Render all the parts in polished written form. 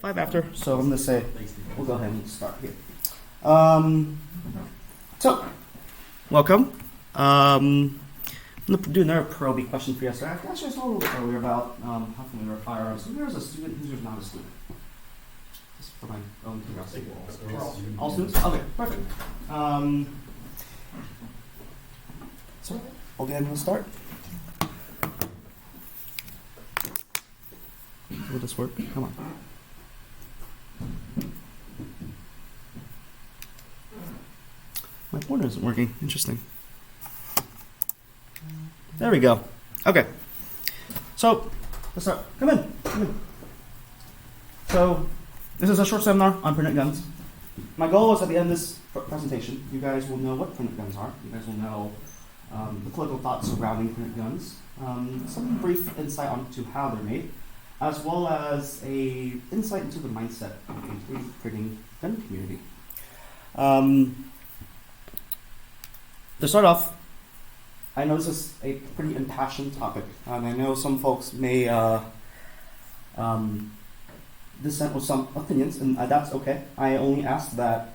5 after, so I'm going to say we'll go ahead and start here. So, welcome. I'm going to do another probing question for you. So I asked you a little bit earlier about how familiar with firearms. Who's a student, who's not a student? Just for my own curiosity. All students? Okay, perfect. So, we'll go ahead and start. Will this work? Come on. My pointer isn't working. Interesting. There we go. Okay. So, let's start. Come in. So, this is a short seminar on printed guns. My goal is at the end of this presentation, you guys will know what printed guns are. You guys will know the political thoughts surrounding printed guns, some brief insight onto how they're made, as well as a insight into the mindset of the 3D printing gun community. To start off, I know this is a pretty impassioned topic, and I know some folks may dissent with some opinions, and that's okay. I only ask that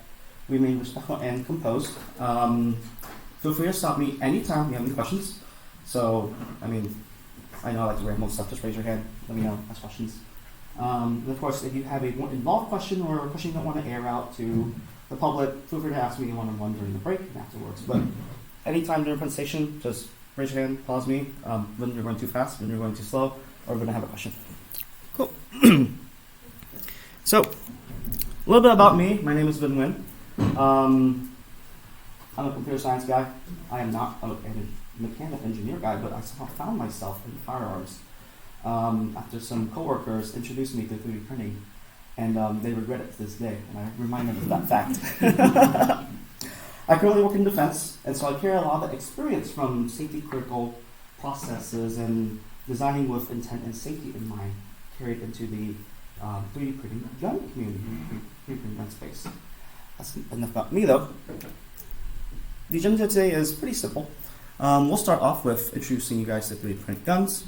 we remain respectful and composed. Feel free to stop me anytime you have any questions. So, I know I like to ramble stuff, just raise your hand, let me know, ask questions. And of course, if you have a more involved question or a question you don't want to air out to the public, feel free to ask me one-on-one during the break and afterwards. But anytime during the presentation, just raise your hand, pause me, when you're going too fast, when you're going too slow, or we're going to have a question. Cool. So, a little bit about me. My name is Vinh Nguyen. I'm a computer science guy. I am not a mechanical engineer guy, but I somehow found myself in firearms after some coworkers introduced me to 3D printing, and they regret it to this day, and I remind them of that fact. I currently work in defense, and so I carry a lot of experience from safety critical processes and designing with intent and safety in mind, carried into the 3D printing gun community, 3D printing gun space. That's enough about me, though. The agenda today is pretty simple. We'll start off with introducing you guys to 3D printed guns,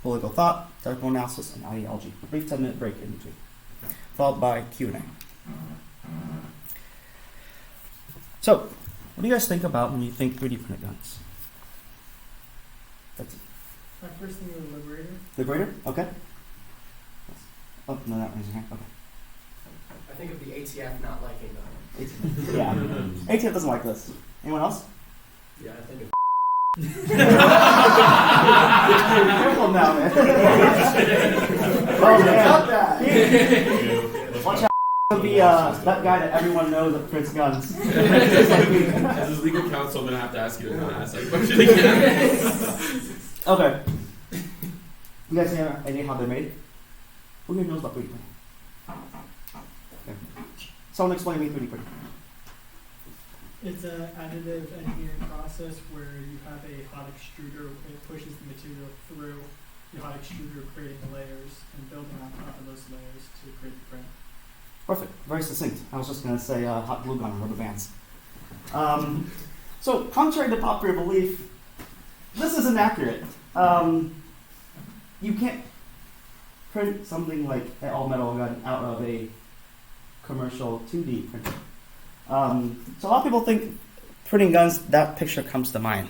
political thought, technical analysis, and ideology. A brief 10-minute break in between, followed by Q&A. So, what do you guys think about when you think 3D printed guns? That's it. My first thing was Liberator. Liberator? Okay. Oh, no, that raising hand. Okay. I think of the ATF not liking them. Yeah. ATF doesn't like this. Anyone else? Yeah, I think of Careful now, man. Oh, man. Watch out. He'll be that guy that everyone knows that prints guns. As his legal counsel, I'm going to have to ask you to not ask that question again. Okay. You guys have any idea how they're made? Who here knows about 3D printing? Okay. Someone explain to me 3D printing. It's an additive engineering process where you have a hot extruder. It pushes the material through the hot extruder, creating the layers and building on top of those layers to create the print. Perfect. Very succinct. I was just going to say hot glue gun or rubber bands. So, contrary to popular belief, this is inaccurate. You can't print something like an all-metal gun out of a commercial 2D printer. So a lot of people think printing guns, that picture comes to mind.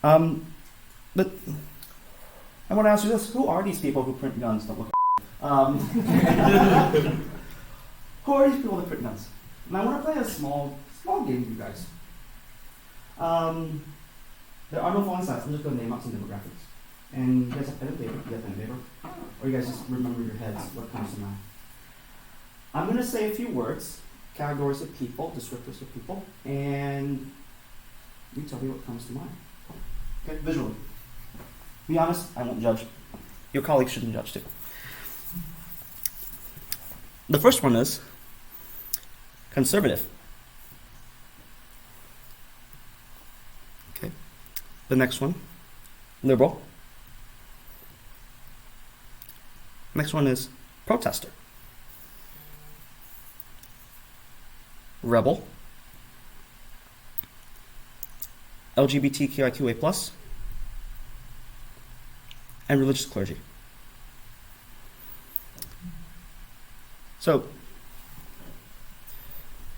But I want to ask you this: who are these people who print guns? Don't look. Who are these people that print guns? And I want to play a small game with you guys. There are no falling sides. I'm just going to name out some demographics. And you guys have pen and paper. You have pen and paper? Or you guys just remember in your heads what comes to mind. I'm going to say a few words, categories of people, descriptors of people, and you tell me what comes to mind. Okay, visually. Be honest, I won't judge. Your colleagues shouldn't judge too. The first one is conservative. Okay. The next one, liberal. Next one is protester. Rebel. LGBTQIQA+, and religious clergy. So,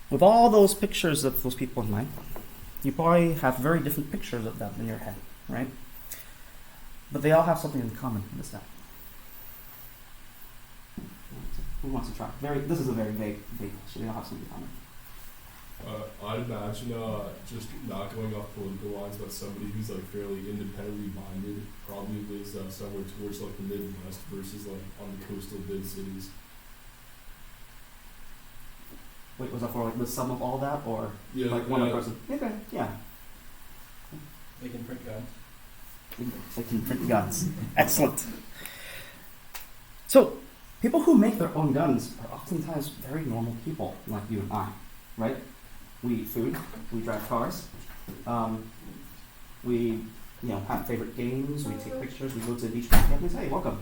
with all those pictures of those people in mind, you probably have very different pictures of them in your head, right? But they all have something in common. What is that? Who wants to try? This is a very vague question. They all have something in common. I'd imagine just not going off political lines, but somebody who's like fairly independently minded probably lives somewhere towards like the Midwest versus like on the coastal big cities. Wait, was that for like the sum of all that, or Yeah, like one person? Okay, yeah. They can print guns. They can print guns. Excellent. So, people who make their own guns are oftentimes very normal people, like you and I, right? We eat food, we drive cars, we have favorite games, we take pictures, we go to the beach with families. Hey, welcome.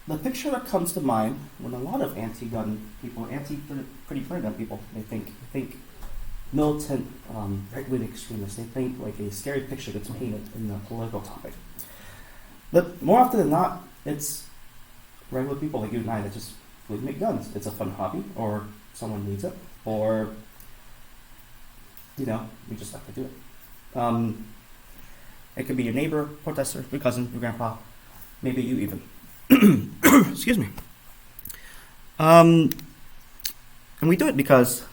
The picture that comes to mind when a lot of anti-gun people, pretty gun people, they think militant, right-wing extremists. They think like a scary picture gets painted in the political topic. But more often than not, it's regular people like you and I that just would make guns. It's a fun hobby, or someone needs it, or we just like to do it. It could be your neighbor, protester, your cousin, your grandpa, maybe you even. Excuse me. And we do it because,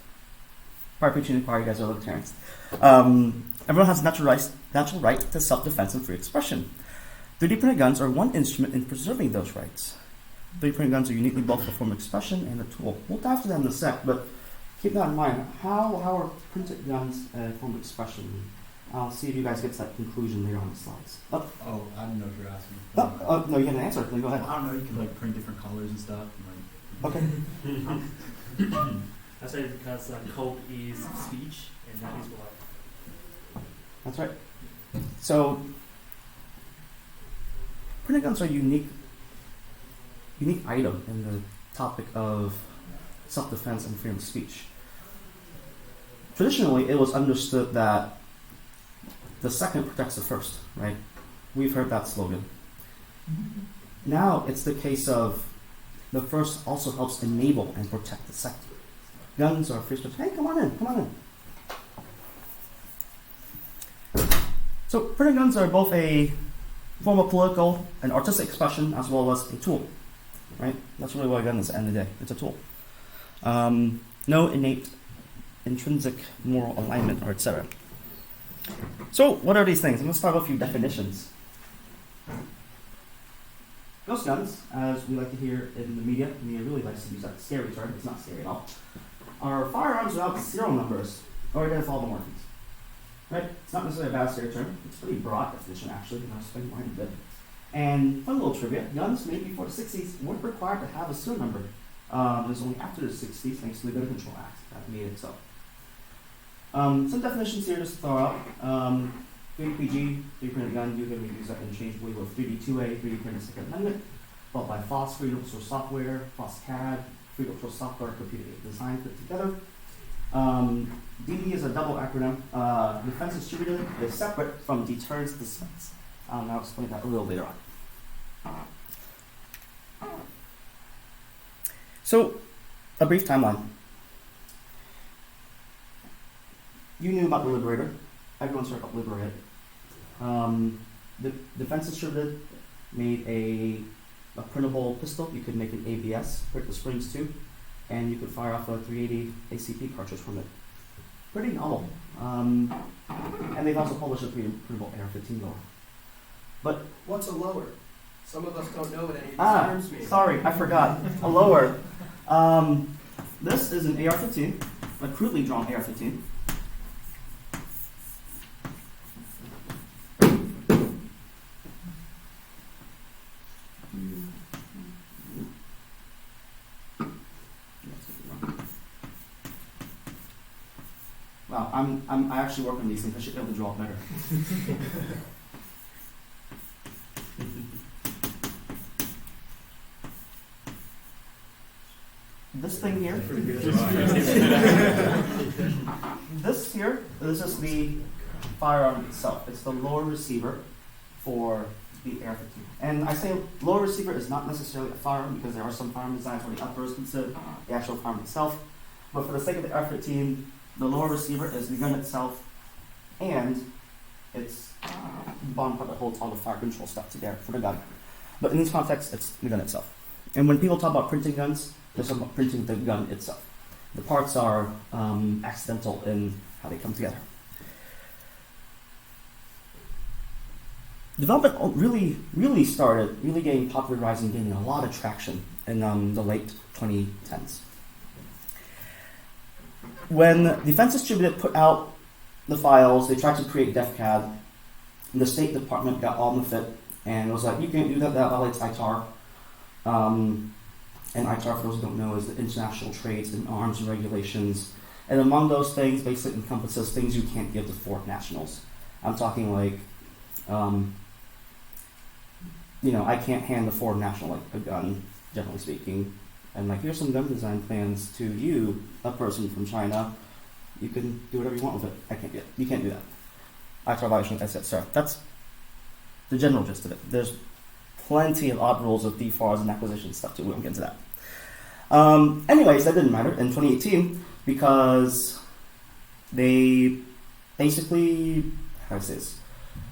part of you guys are libertarians. Everyone has a natural right to self-defense and free expression. 3D printed guns are one instrument in preserving those rights. 3D printed guns are uniquely both a form of expression and a tool. We'll dive into that in a sec, but keep that in mind. How are printed guns a form of expression? I'll see if you guys get to that conclusion later on the slides. Oh, I don't know if you're asking. No, you get an answer. Then go ahead. I don't know. You can like print different colors and stuff. And, Okay. That's right, because code is speech, and that is what. That's right. So, printed guns are a unique item in the topic of self-defense and freedom of speech. Traditionally, it was understood that the second protects the first, right? We've heard that slogan. Now it's the case of the first also helps enable and protect the second. Guns are free speech. Hey, come on in. So printed guns are both a form of political and artistic expression as well as a tool, right? That's really what a gun is at the end of the day. It's a tool. No innate intrinsic moral alignment or etc. So what are these things? I'm going to start with a few definitions. Ghost guns, as we like to hear in the media really likes to use that scary term, it's not scary at all, are firearms without serial numbers or identifiable markings. Right? It's not necessarily a bad scary term, it's a pretty broad definition actually, and I'll explain why in a bit. And fun little trivia, guns made before the 60s weren't required to have a serial number. It was only after the 60s, thanks to the Gun Control Act, that made it so. Some definitions here just to throw out. 3DPG, 3D printed gun, you can use that interchangeably with 3D2A, 3D printed Second Amendment, followed by FOSS, free open source software, FOSS-CAD, free open source software, computer aided design put together. DD is a double acronym. Defense distributed is separate from deterrence dispense. I'll explain that a little later on. So, a brief timeline. You knew about the Liberator. Everyone's heard about Liberator. The Defense Distributed made a printable pistol. You could make an ABS, print the springs too, and you could fire off a 380 ACP cartridge from it. Pretty novel. And they've also published a printable AR-15 lower. But What's a lower? Some of us don't know what any of these terms mean. sorry, I forgot. A lower. This is an AR-15, a crudely drawn AR-15. Wow, I actually work on these things. I should be able to draw better. This thing here. This is the firearm itself. It's the lower receiver for the AR-15. And I say lower receiver is not necessarily a firearm because there are some firearm designs where the upper is considered the actual firearm itself. But for the sake of the AR-15, the lower receiver is the gun itself, and it's the bottom part that holds all the fire control stuff together for the gun. But in this context, it's the gun itself. And when people talk about printing guns, they're talking about printing the gun itself. The parts are accidental in how they come together. Development really gained popularizing, gaining a lot of traction in the late 2010s. When Defense Distributed put out the files, they tried to create DefCAD. The State Department got all in the fit and was like, you can't do that, that violates ITAR. And ITAR, for those who don't know, is the International Trades in Arms Regulations. And among those things, basically encompasses things you can't give to foreign nationals. I'm talking like, I can't hand a foreign national like a gun, generally speaking. And like, here's some gun design plans to you, a person from China. You can do whatever you want with it. You can't do that. ITAR violation, I said, sorry. That's the general gist of it. There's plenty of odd rules of DFARS and acquisition stuff too. We won't get into that. Anyways, that didn't matter in 2018 because they basically, how do I say this?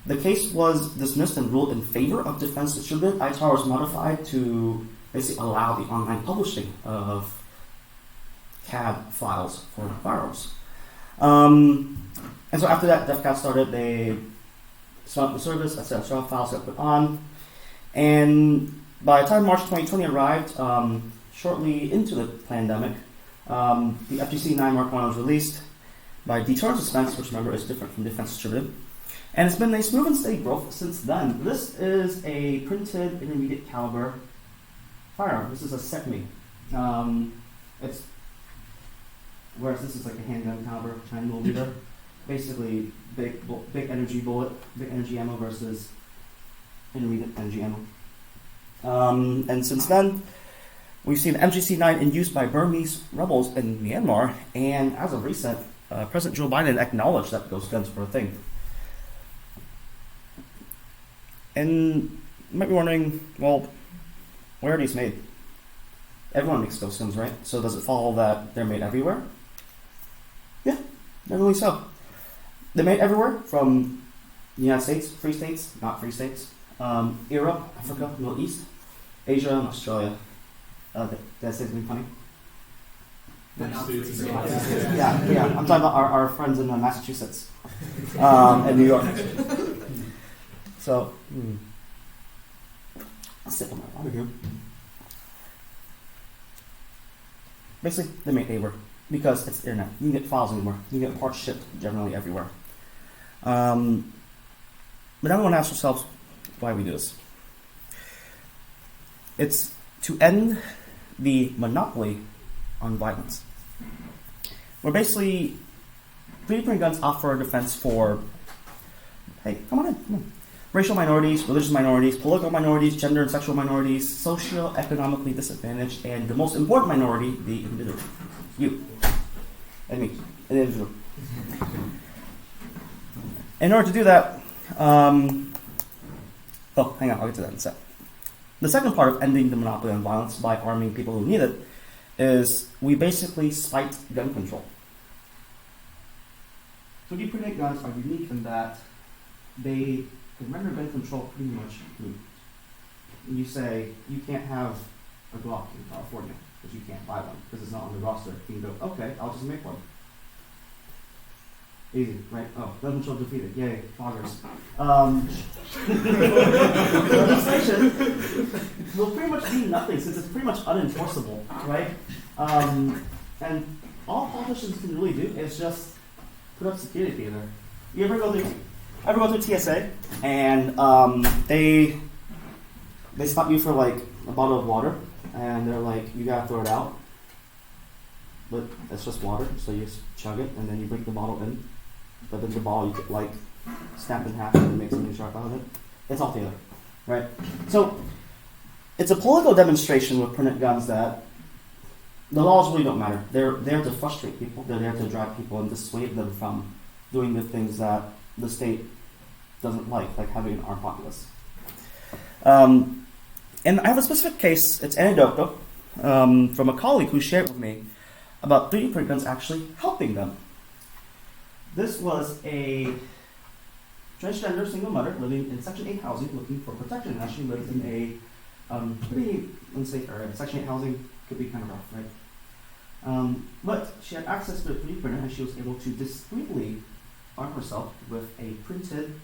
The case was dismissed and ruled in favor of Defense Distributed. ITAR was modified to basically allow the online publishing of CAD files for firearms. And so after that, DefCAD started, they spun up the service, a set of files got put on, and by the time March 2020 arrived, shortly into the pandemic, the FGC 9 Mark 1 was released by Deterrence Defense, which remember is different from Defense Distributed. And it's been a smooth and steady growth since then. This is a printed intermediate caliber firearm. This is a SECMI. Whereas this is like a handgun caliber, 9mm. Basically, big energy bullet, big energy ammo versus intermediate energy ammo. And since then, we've seen MGC-9 in use by Burmese rebels in Myanmar, and as of recent, President Joe Biden acknowledged that those guns were a thing. And you might be wondering, well, where are these made? Everyone makes those guns, right? So does it follow that they're made everywhere? Yeah, definitely so. They're made everywhere, from the United States, free states, not free states, Europe, Africa, Middle East, Asia, and Australia. Did I say something funny? Yeah. I'm talking about our friends in Massachusetts and New York. So, I'll sip on my water here. Basically, they make everywhere because it's the internet. You can get files anywhere. You can get parts shipped generally everywhere. But now we want to ask ourselves why we do this. It's to end the monopoly on violence. Where basically, 3D printing guns offer a defense for, hey, come on. Racial minorities, religious minorities, political minorities, gender and sexual minorities, socio-economically disadvantaged, and the most important minority, the individual. You. And me. An individual. In order to do that, hang on, I'll get to that in a sec. The second part of ending the monopoly on violence by arming people who need it is we basically spite gun control. 3D printed guns are unique in that they can render gun control pretty much moot. You say you can't have a Glock in California because you can't buy one because it's not on the roster. You can go, okay, I'll just make one. Easy, right? Oh, gun control defeated. Yay, progress. Legislation will pretty much mean nothing since it's pretty much unenforceable, right? And all politicians can really do is just put up security theater. You ever go through TSA and they stop you for like a bottle of water and they're like, you gotta throw it out, but it's just water, so you just chug it and then you break the bottle in, but then the bottle you get like snapped in half and make something sharp out of it. It's all theater, right? So it's a political demonstration with printed guns that the laws really don't matter. They're there to frustrate people. They're there to drive people and dissuade them from doing the things that the state doesn't like having an armed populace. And I have a specific case, it's anecdotal, from a colleague who shared with me about 3D print guns actually helping them. This was a transgender single mother living in Section 8 housing looking for protection, and actually lived in a pretty unsafe area. Section 8 housing could be kind of rough, right? But she had access to a 3D printer, and she was able to discreetly arm herself with a printed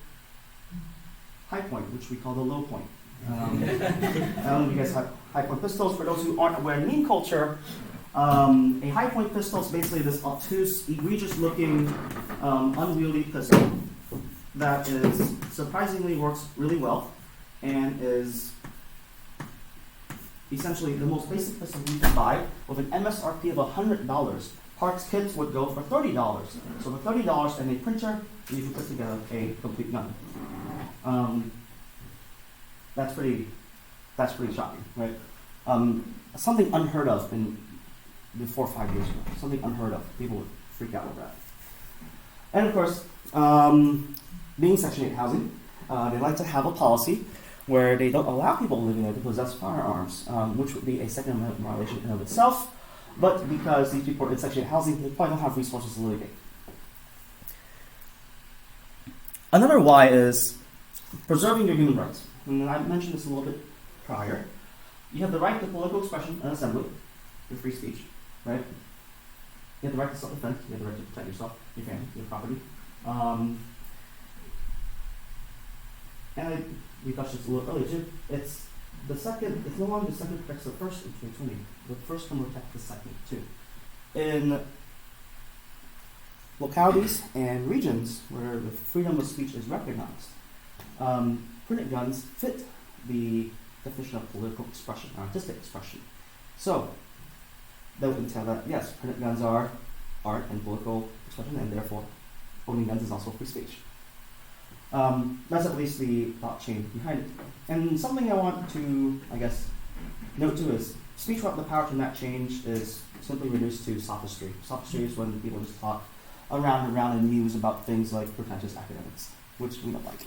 high point, which we call the low point. I don't know if you guys have high point pistols. For those who aren't aware, in meme culture, a high point pistol is basically this obtuse, egregious looking, unwieldy pistol that is surprisingly works really well and is essentially the most basic pistol you can buy with an MSRP of $100. Parts kits would go for $30. So for $30 and a printer, you can put together a complete gun. That's pretty shocking, right? Something unheard of before 5 years ago. Something unheard of. People would freak out over that. And of course, being Section 8 housing, they like to have a policy where they don't allow people living there to possess firearms, which would be a Second Amendment violation in and of itself. But because these people are in Section 8 housing, they probably don't have resources to litigate. Another why is preserving your human rights. And I mentioned this a little bit prior. You have the right to political expression and assembly, your free speech, right? You have the right to self-defense. You have the right to protect yourself, your family, your property. We touched this a little earlier too. It's no longer the second protects the first in 2020. The first can protect the second too. In localities and regions where the freedom of speech is recognized, printed guns fit the definition of political expression, artistic expression. So that would entail that, yes, printed guns are art and political expression, and therefore owning guns is also free speech. That's at least the thought chain behind it. And something I want to, note too is speech without the power to enact change is simply reduced to sophistry. Sophistry is when people just talk around and around and muse about things like pretentious academics, which we don't like.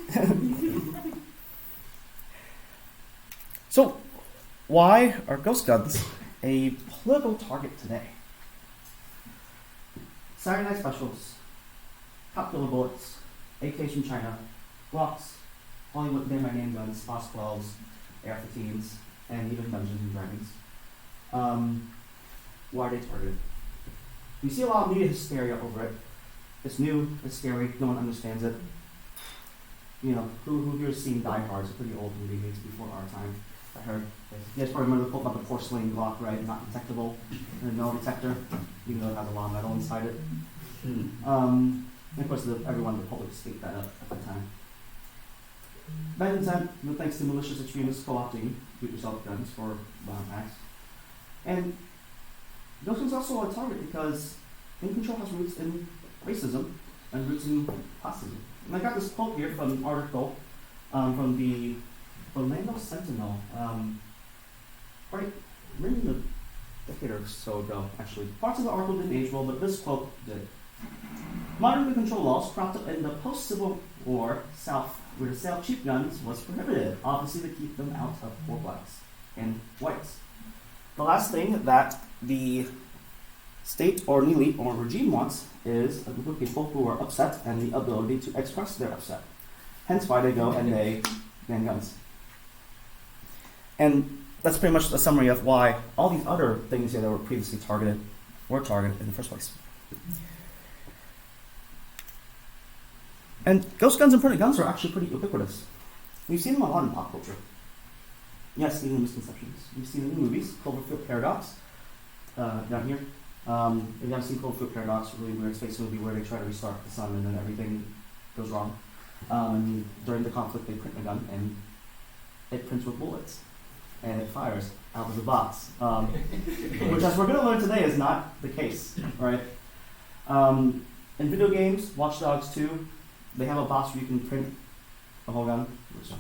So, why are ghost guns a political target today? Saturday night specials, cop killer bullets, AKs from China, Glocks, Hollywood name by name guns, Foss 12s, AR-15s, and even Dungeons and Dragons. Why are they targeted? We see a lot of media hysteria over it. It's new, it's scary, no one understands it. You know, who here has seen Die Hard? It's a pretty old movie, it's before our time. I heard. You guys probably remember the quote about the porcelain Glock, right? Not detectable, and a metal detector, even though it has a lot of metal inside it. And of course, everyone in the public speak that up at the time. Bad intent, thanks to malicious extremists co-opting do-it-yourself guns for violent acts. And those guns also are a target because gun control has roots in racism and roots in classism. And I got this quote here from an article from the Orlando Sentinel, maybe a decade or so ago, actually. Parts of the article didn't age well, but this quote did. Modern gun control laws cropped up in the post-Civil War South, where the sale of cheap guns was prohibited, obviously to keep them out of poor blacks and whites. The last thing that the state or an elite or regime wants is a group of people who are upset and the ability to express their upset. Hence why they go and they ban guns. And that's pretty much a summary of why all these other things here that were previously targeted were targeted in the first place. And ghost guns and printed guns are actually pretty ubiquitous. We've seen them a lot in pop culture. Yes, even misconceptions. We've seen them in movies. Cloverfield Paradox, down here. If you haven't seen Cloverfield Paradox, a really weird space movie where they try to restart the sun and then everything goes wrong. And during the conflict, they print a gun and it prints with bullets. And it fires out of the box. Which, as we're going to learn today, is not the case, right? In video games, Watch Dogs 2, they have a box where you can print a whole gun, which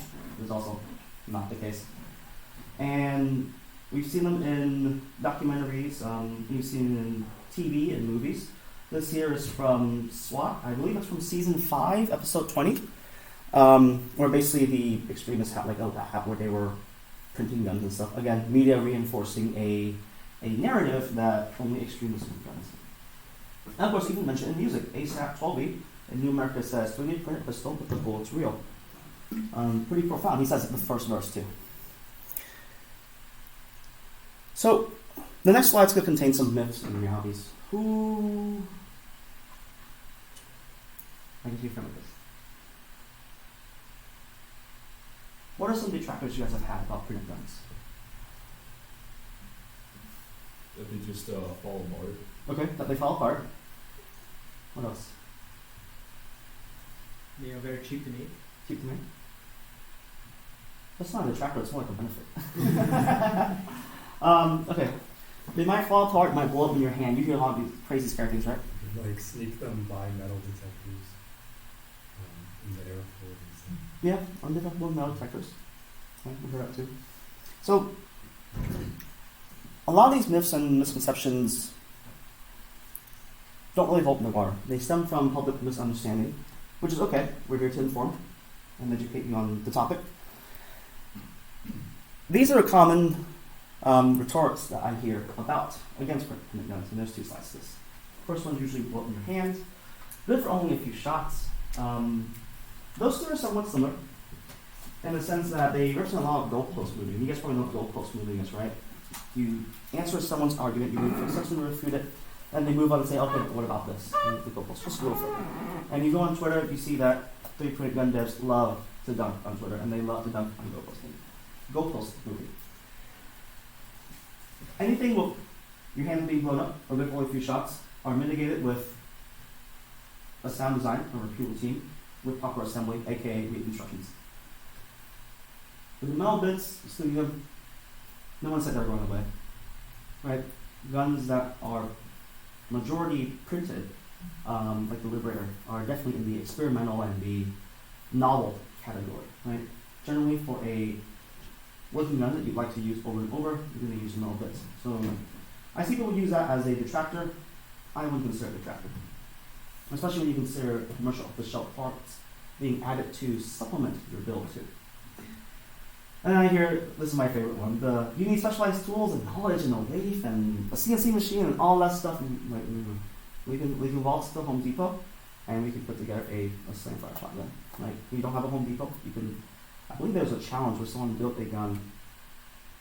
is also not the case. And we've seen them in documentaries, we've seen them in TV and movies. This here is from SWAT, I believe it's from season 5, episode 20. where basically the extremists had like a lab where they were printing guns and stuff. Again, media reinforcing a narrative that only extremists have guns. And of course, even mentioned in music, ASAP 12B in New America says, 3D printed pistol, but the bullet's real. Pretty profound. He says it in the first verse too. So, the next slide's going to contain some myths and realities. Who... I can see from this. What are some detractors you guys have had about printed guns? That they just fall apart. Okay, that they fall apart. What else? They are very cheap to make. Cheap to make? That's not a detractor, it's more like a benefit. Okay. They might fall apart, might blow up in your hand. You hear a lot of these crazy scary things, right? Like sneak them by metal detectors in the airport and stuff. Yeah, undetectable metal detectors. Okay, we heard that too. So, a lot of these myths and misconceptions don't really hold in the water. They stem from public misunderstanding, which is okay. We're here to inform and educate you on the topic. These are common rhetorics that I hear about against printed guns, and there's two sides to this. First one usually blow up in your hand, good for only a few shots. Those two are somewhat similar in the sense that they represent a lot of goalpost moving. You guys probably know what goalpost moving is, right? You answer someone's argument, you successfully refute it, and they move on and say, okay, but what about this? And the goalpost just go further. And you go on Twitter, you see that 3D printed gun devs love to dunk on Twitter, and they love to dunk on goalpost moving. Anything with your hand being blown up or with only a few shots are mitigated with a sound design or a repeatable team with proper assembly, aka read instructions. With the metal bits, studium, no one said they're going away. Right? Guns that are majority printed, like the Liberator, are definitely in the experimental and the novel category. Right? Generally, for a working gun that you'd like to use over and over, you're going to use metal bits. So I see people use that as a detractor. I wouldn't consider it a detractor. Especially when you consider commercial off-the-shelf parts being added to supplement your build too. And then I hear, this is my favorite one, you need specialized tools and knowledge and a lathe and a CNC machine and all that stuff. And, like, we can waltz to Home Depot and we can put together a slam-fire shotgun. Like, if you don't have a Home Depot, you can. I believe there was a challenge where someone built a gun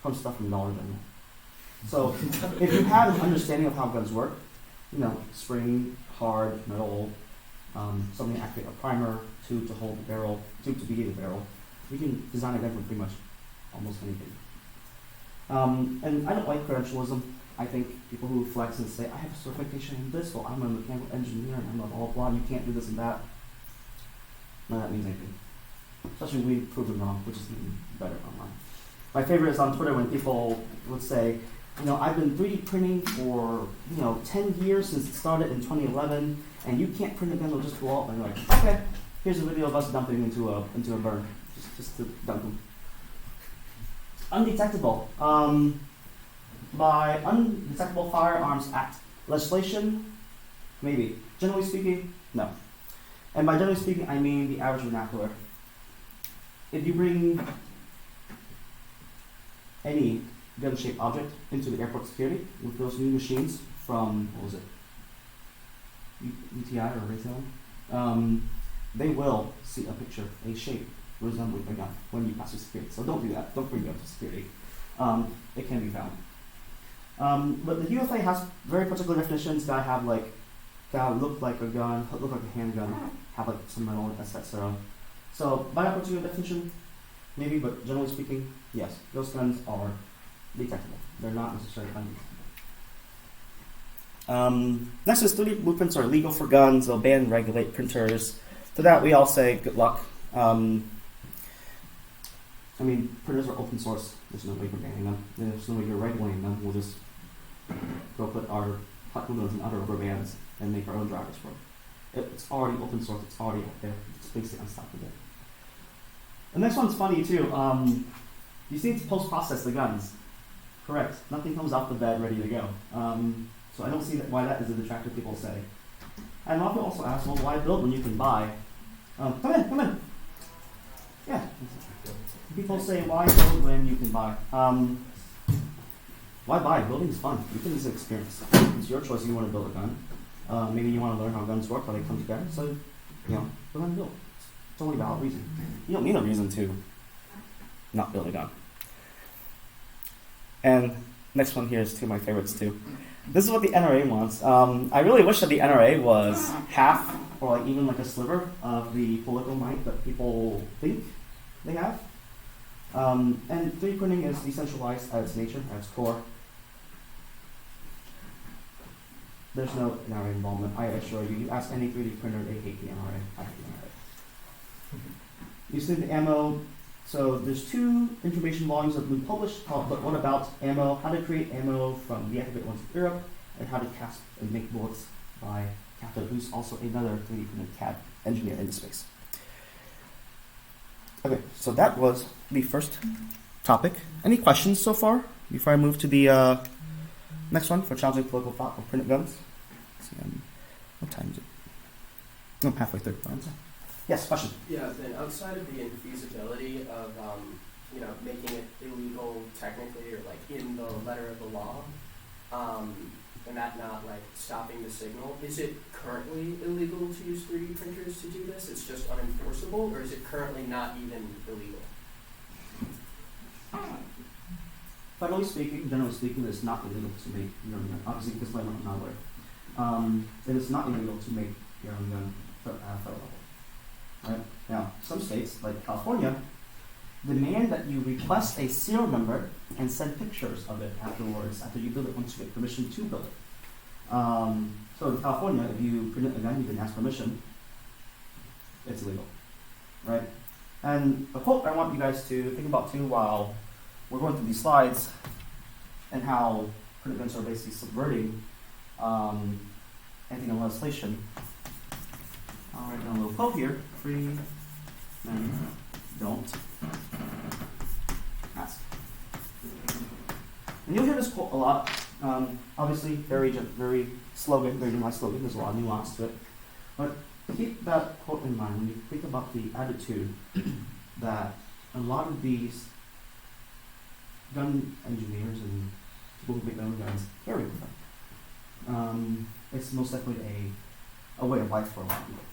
from stuff from Dollar General. So if you have an understanding of how guns work, spring, hard, metal, something to activate a primer, tube to hold the barrel, tube to be the barrel, you can design a gun for pretty much almost anything. And I don't like credentialism. I think people who flex and say, I have a certification in this, well, I'm a mechanical engineer, and I'm a blah, blah, you can't do this and that. None of that means anything. Especially when we prove them wrong, which is even better online. My favorite is on Twitter when people would say, I've been 3D printing for, 10 years since it started in 2011, and you can't print a gun, it'll just blow up. And you're like, okay, here's a video of us dumping into a burn, just to dump them. Undetectable. By Undetectable Firearms Act legislation, maybe. Generally speaking, no. And by generally speaking, I mean the average vernacular. If you bring any gun-shaped object into the airport security with those new machines from, UTI or Raytheon, they will see a picture, a shape resembling a gun when you pass through security. So don't do that. Don't bring it up to security. It can be found. But the UFA has very particular definitions that have gotta look like a gun, look like a handgun, have some metal, etc. So by that particular definition, maybe, but generally speaking, yes, those guns are detectable. They're not necessarily undetectable. Next is 3D blueprints are illegal for guns. They'll ban and regulate printers. To that, we all say good luck. Printers are open source. There's no way for banning them. There's no way you're regulating them. We'll just go put our hot glue guns and other rubber bands and make our own drivers for it. It's already open source. It's already out there. It's basically unstoppable. The next one's funny too. You see, it's post-process the guns. Correct. Nothing comes off the bed ready to go. So I don't see why that is a detractor, people say. And a lot of people also ask, well, why build when you can buy? Come in. Yeah. People say, why build when you can buy? Why buy? Building's fun. You can just experience. It's your choice if you want to build a gun. Maybe you want to learn how guns work, how they come together. So, you know, go ahead and build. It's only a valid reason. You don't need a reason to not build a gun. And next one here is two of my favorites too. This is what the NRA wants. I really wish that the NRA was half or like even like a sliver of the political might that people think they have. And 3D printing is decentralized at its nature, at its core. There's no NRA involvement. I assure you. You ask any 3D printer, they hate the NRA. I hate the NRA. You see the ammo. So there's 2 information volumes that have been published called "But What About Ammo: How to Create Ammo from Deactivate Ones in Europe," and "How to Cast and Make Bullets" by Cato, who's also another 3D printed CAD engineer in the space. Okay, so that was the first topic. Any questions so far before I move to the next one for challenging political thought or printed guns? Let's see, what time is it? I'm halfway through. Yes, question. Yeah, then outside of the infeasibility of, making it illegal technically or like in the letter of the law, and that not like stopping the signal, is it currently illegal to use 3D printers to do this? It's just unenforceable, or is it currently not even illegal? Federally speaking, generally speaking, it's not illegal to make your own gun. Obviously, disclaimer, I'm not aware. It is not illegal to make your own gun at federal level. Right? Now, some states, like California, demand that you request a serial number and send pictures of it afterwards, after you build it, once you get permission to build it. So in California, if you print a gun, you didn't ask permission, it's illegal. Right? And a quote I want you guys to think about too while we're going through these slides and how printed guns are basically subverting anti-gun legislation. I'll write down a little quote here. Free men don't ask. And you'll hear this quote a lot. Obviously, very slogan, very nice slogan. There's a lot of nuance to it. But keep that quote in mind when you think about the attitude that a lot of these gun engineers and people who make their own guns carry with them. It's most likely a way of life for a lot of people.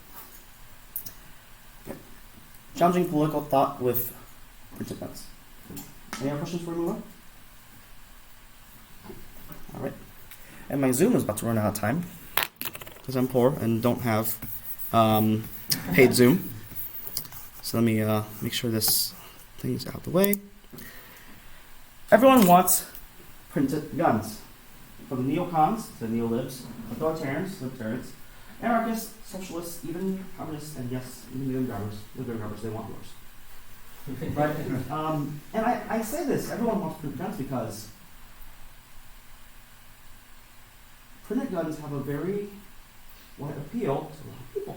Okay. Challenging political thought with printed guns. Any other questions before we move on? All right. And my Zoom is about to run out of time because I'm poor and don't have paid Zoom. So let me make sure this thing is out of the way. Everyone wants printed guns. From neocons to neolibs, authoritarians, libertarians, anarchists, socialists, even communists, and yes, even the grabbers, they want yours. Right? And I say this, everyone wants printed guns because printed guns have a very wide appeal to a lot of people.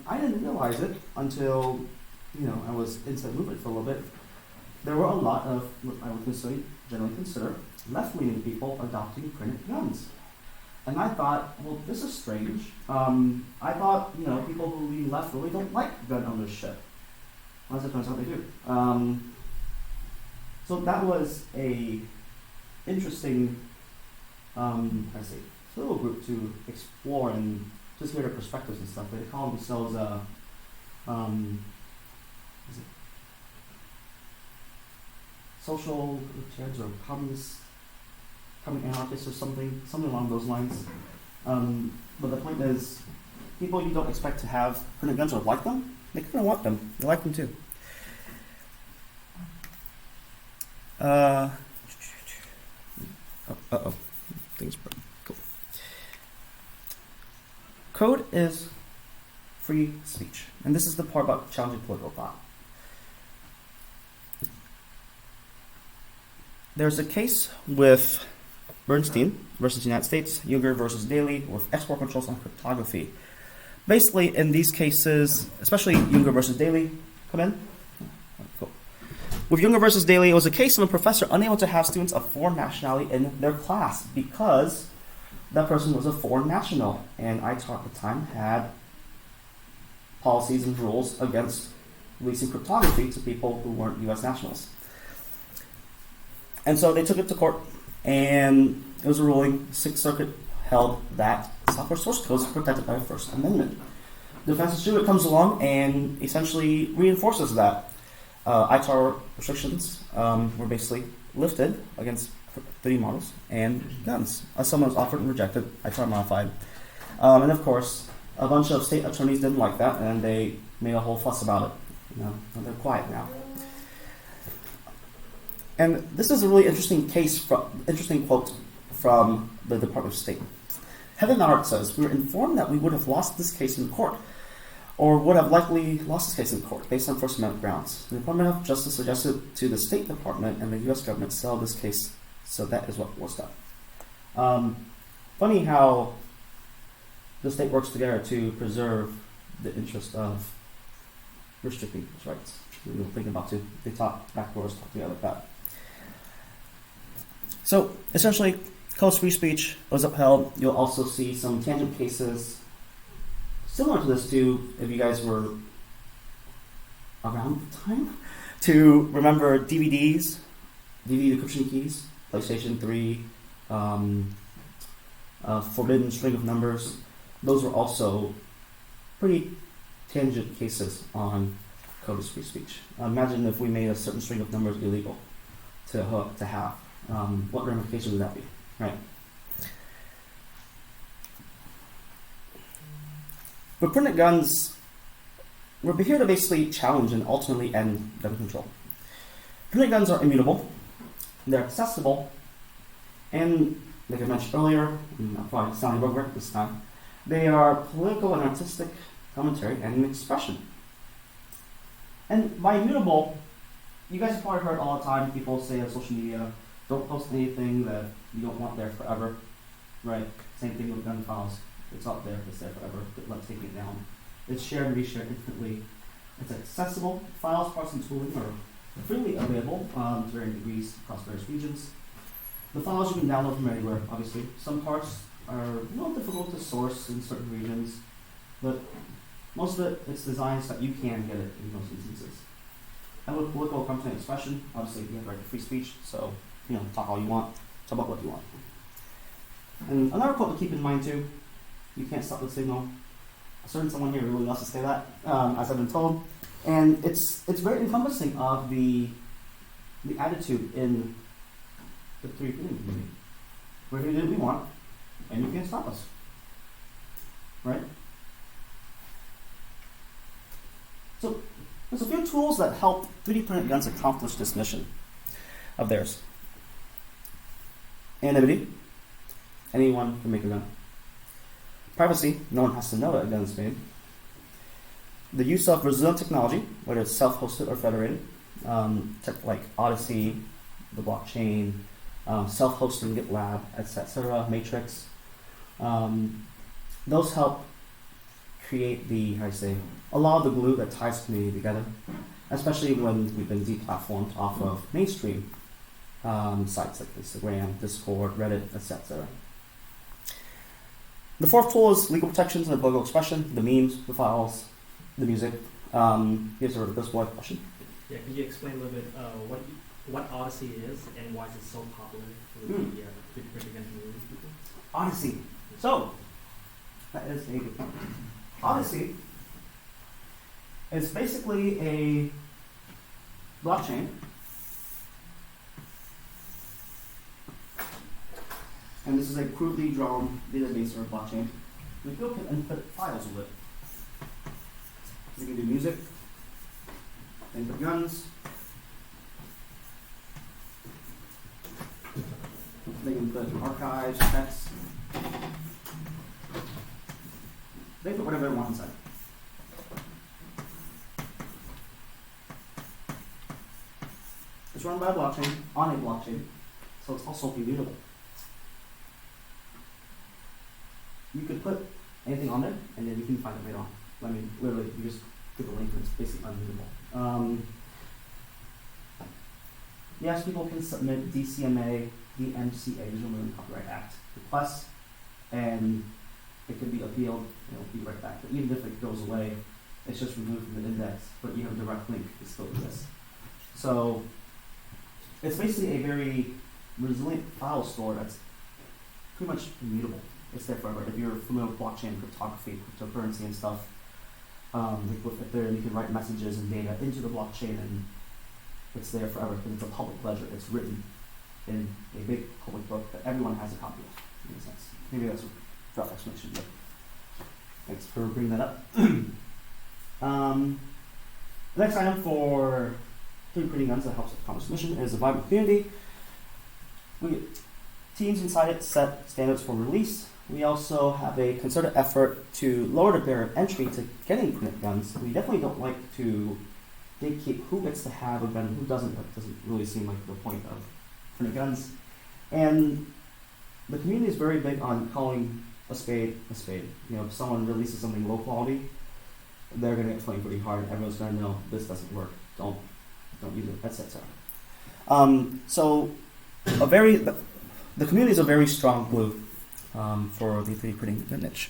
I didn't realize it until, I was into the movement for a little bit. There were a lot of what I would generally consider left-leaning people adopting printed guns. And I thought, well, this is strange. I thought, people who lean left really don't like gun ownership. Well, as it turns out, they do. So that was a interesting, little group to explore and just hear their perspectives and stuff. They call themselves, social libertarians or communist anarchists or something along those lines. But the point is, people you don't expect to have printed guns or like them, they kind of want them. They like them too. Things broken. Cool. Code is free speech, and this is the part about challenging political thought. There's a case with Bernstein versus the United States, Unger versus Daly, with export controls on cryptography. Basically, in these cases, especially Unger versus Daly, come in. Cool. With Unger versus Daly, it was a case of a professor unable to have students of foreign nationality in their class because that person was a foreign national, and I taught at the time had policies and rules against releasing cryptography to people who weren't U.S. nationals. And so they took it to court, and it was a ruling. Sixth Circuit held that software source codes are protected by the First Amendment. The defense student comes along and essentially reinforces that. ITAR restrictions were basically lifted against 3D models and guns. Someone was offered and rejected, ITAR modified. And of course, a bunch of state attorneys didn't like that, and they made a whole fuss about it. And they're quiet now. And this is a really interesting quote from the Department of State. Heather Nart says, "We were informed that we would have lost this case in court, or would have likely lost this case in court based on First Amendment grounds. The Department of Justice suggested to the State Department and the U.S. government settle this case, so that is what was done." Funny how the state works together to preserve the interest of restricting people's rights. We were thinking about too. They talk backwards, talk together like that. So essentially, close free speech was upheld. You'll also see some tangent cases similar to this too, if you guys were around the time, to remember DVDs, DVD decryption keys, PlayStation 3, forbidden string of numbers. Those were also pretty tangent cases on code of free speech. Imagine if we made a certain string of numbers illegal to have. What ramifications would that be, right? But printed guns, we're here to basically challenge and ultimately end gun control. Printed guns are immutable, they're accessible, and like I mentioned earlier, I'm probably sounding broke this time, they are political and artistic commentary and an expression. And by immutable, you guys have probably heard all the time people say on social media, don't post anything that you don't want there forever, right? Same thing with gun files. It's out there, it's there forever, good luck taking it down. It's shared and reshared infinitely. It's accessible. Files, parts, and tooling are freely available to varying degrees across various regions. The files you can download from anywhere, obviously. Some parts are a little difficult to source in certain regions, but most of it, it's designed so that you can get it in most instances. And with political content expression, obviously you have the right to free speech, so talk all you want, talk about what you want. And another quote to keep in mind too, you can't stop the signal. A certain someone here really wants to say that, as I've been told. And it's very encompassing of the attitude in the 3D community. We're here to do what we want, and you can't stop us. Right? So there's a few tools that help 3D printed guns accomplish this mission of theirs. Anonymity. Anyone can make a gun. Privacy. No one has to know that a gun is made. The use of resilient technology, whether it's self-hosted or federated, like Odyssey, the blockchain, self-hosting GitLab, etc., Matrix. Those help create a lot of the glue that ties community together, especially when we've been deplatformed off of mainstream sites like Instagram, Discord, Reddit, etc. The fourth tool is legal protections and political expression, the memes, the files, the music. Here's a this boy question. Yeah, can you explain a little bit what Odyssey is and why is it so popular with the 3D printed gun community people? Odyssey. So, that is a good point. Odyssey is basically a blockchain and this is a crudely drawn database or blockchain. The people can input files with it. They can do music, input guns, they can put archives, text. They put whatever they want inside. It's run by a blockchain, on a blockchain, so it's also immutable. You could put anything on there, and then you can find it later on. I mean, literally, you just click a link, and it's basically unmutable. Yes, people can submit DCMA, DMCA, Digital Millennium Copyright Act requests, and it can be appealed, and it'll be right back. But even if it goes away, It's just removed from the index, but you have a direct link. It still exists. So it's basically a very resilient file store that's pretty much immutable. It's there forever. If you're familiar with blockchain, cryptography, cryptocurrency and stuff, like with Ethereum, you can write messages and data into the blockchain and it's there forever because it's a public ledger. It's written in a big public book that everyone has a copy of, in a sense. Maybe that's a rough explanation, but thanks for bringing that up. The next item for 3D printing guns that helps with accomplish mission is a vibrant community. Teams inside it set standards for release. We also have a concerted effort to lower the barrier of entry to getting printed guns. We definitely don't like to gatekeep who gets to have a gun and who doesn't. That doesn't really seem like the point of printed guns. And the community is very big on calling a spade a spade. You know, if someone releases something low quality, they're going to get flamed pretty hard. Everyone's going to know this doesn't work. Don't use it, etc. So the community is a very strong glue for the 3D printing niche.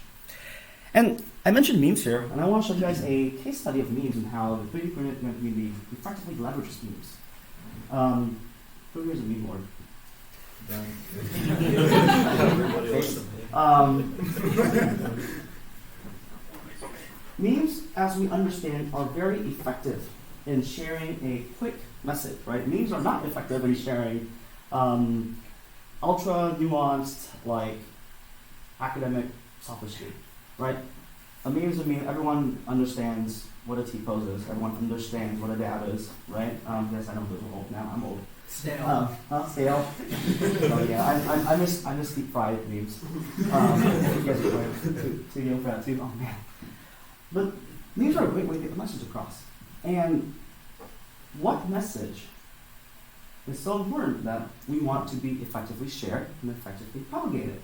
And I mentioned memes here, and I want to show you guys a case study of memes and how the 3D printing community effectively leverages memes. So here's a meme board. Memes, as we understand, are very effective in sharing a quick message, right? Memes are not effective in sharing ultra nuanced, like academic sophistry, right? A meme is a meme. Everyone understands what a T-pose is. Everyone understands what a dab is, right? Yes, I know those are old now. I'm old. Stale. Stale. So yeah, I miss deep fried memes. You guys are too young for that too. Oh man. But memes are a great way to get the message across. And what message is so important that we want to be effectively shared and effectively propagated,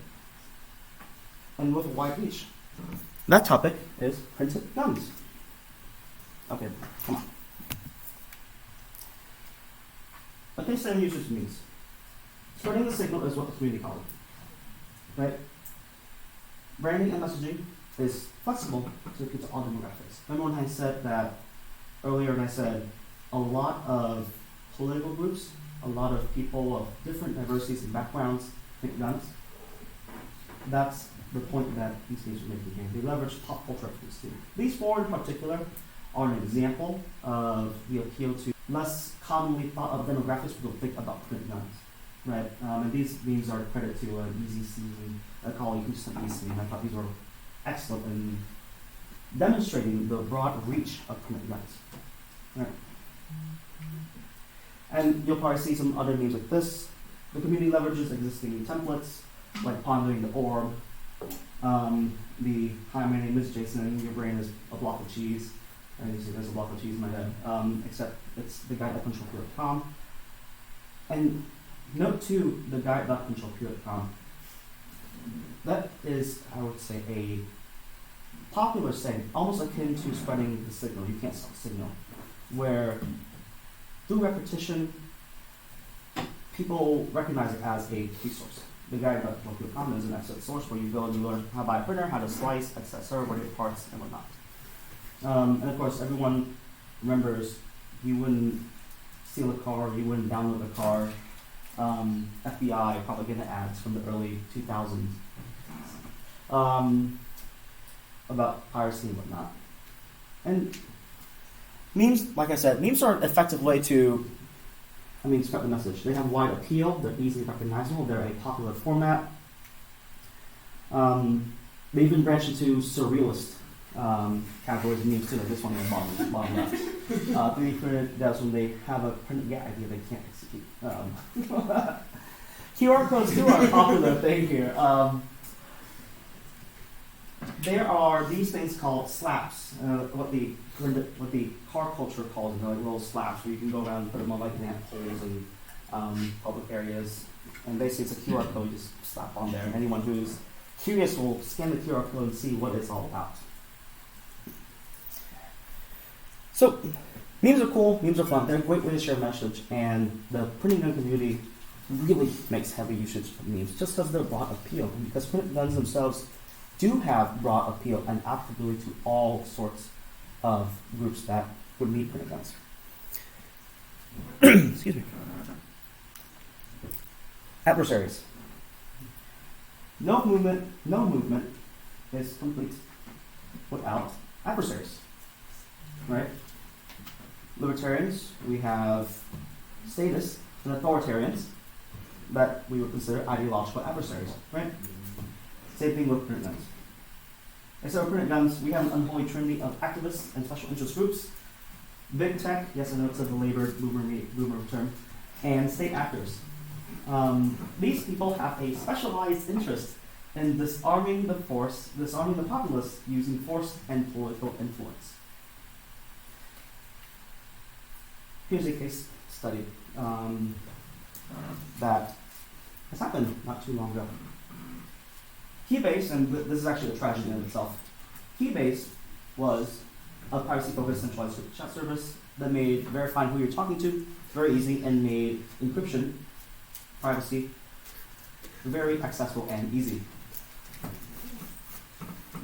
and with a wide reach? That topic is printed guns. Okay, come on. A case study uses means. Spreading the signal is what the community calls it. Right? Branding and messaging is flexible to appeal to all demographics. Remember when I said that earlier, and I said a lot of political groups, a lot of people of different diversities and backgrounds think guns? That's the point that these games are making here. They leverage pop culture references too. These four in particular are an example of the appeal to less commonly thought of demographics people think about print guns. Right? And these memes are credit to Easy C, a colleague who sent these to me, and I thought these were excellent in demonstrating the broad reach of print guns. Right. And you'll probably see some other memes like this. The community leverages existing templates, like pondering the orb. The hi, my name is Jason, and your brain is a block of cheese. And you see there's a block of cheese in my head, except it's the guide.controlq.com. And note too, the guide.controlq.com. That is, I would say, a popular saying, almost akin to spreading the signal. You can't stop the signal. Where through repetition, people recognize it as a resource. The guide.controlq.com is an excellent source where you go and you learn how to buy a printer, how to slice, etc., what are your parts, and whatnot. And of course, everyone remembers you wouldn't steal a car, you wouldn't download a car. FBI propaganda ads from the early 2000s about piracy and whatnot. And memes, like I said, memes are an effective way to, spread the message. They have wide appeal, they're easily recognizable, they're a popular format. They even branched into surrealist categories of memes too, like this one on the bottom left. 3D printed devs, when they have a printed idea they can't execute. QR codes too are a popular thing here. There are these things called slaps, what the car culture calls them, like little slaps where you can go around and put them on like lamp poles and public areas. And basically it's a QR code you just slap on there, and anyone who's curious will scan the QR code and see what it's all about. So, memes are cool, memes are fun, they're a great way to share a message, and the printing gun community really makes heavy usage of memes just because of their broad appeal, and because printing guns themselves do have broad appeal and applicability to all sorts of groups that would need printed guns. Excuse me. Adversaries. No movement is complete without adversaries. Right? Libertarians, we have statists and authoritarians that we would consider ideological adversaries. Right? Same thing with printed guns. Instead of printed guns, we have an unholy trinity of activists and special interest groups, big tech, yes, I know it's a belabored boomer term, and state actors. These people have a specialized interest in disarming the populace using force and political influence. Here's a case study that has happened not too long ago. Keybase, and this is actually a tragedy in itself, Keybase was a privacy-focused centralized chat service that made verifying who you're talking to very easy and made encryption, privacy, very accessible and easy.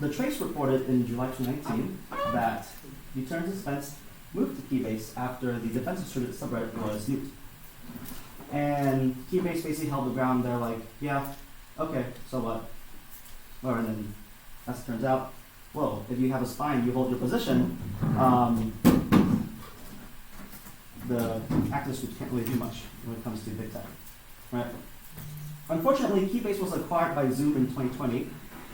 The Trace reported in July 2019 that Deterrence Defense moved to Keybase after the defensive subreddit was nuked. And Keybase basically held the ground. They're like, yeah, okay, so what? Or, and then, as it turns out, whoa, if you have a spy and you hold your position, the activist groups can't really do much when it comes to big tech, right? Unfortunately, Keybase was acquired by Zoom in 2020,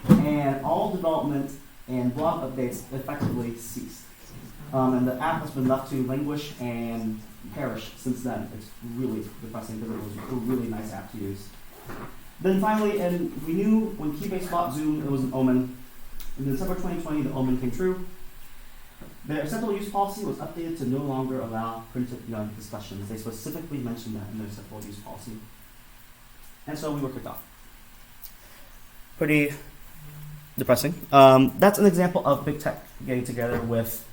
and all development and blog updates effectively ceased. And the app has been left to languish and perish since then. It's really depressing because it was a really nice app to use. Then finally, and we knew when Keybase bought Zoom, it was an omen. In December 2020, the omen came true. Their acceptable use policy was updated to no longer allow printed gun discussions. They specifically mentioned that in their acceptable use policy. And so we were kicked off. Pretty depressing. That's an example of big tech getting together with,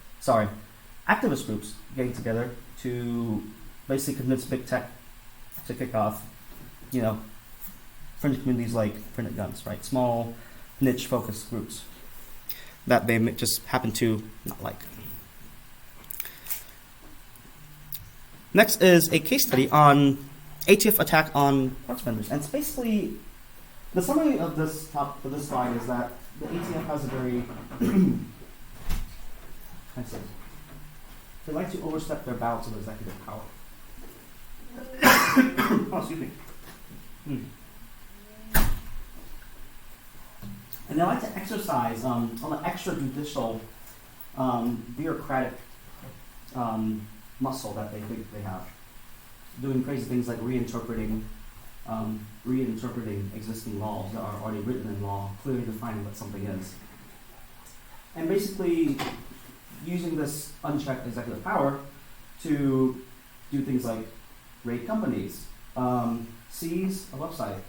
activist groups getting together to basically convince big tech to kick off, fringe communities like printed guns, right? Small, niche-focused groups that they just happen to not like. Next is a case study on ATF attack on parts vendors. And it's basically, the summary of this slide is that the ATF has a very, they like to overstep their bounds of executive power. Oh, excuse me. And they like to exercise on the extrajudicial, bureaucratic muscle that they think they have, doing crazy things like reinterpreting existing laws that are already written in law, clearly defining what something is, and basically using this unchecked executive power to do things like raid companies, seize a website,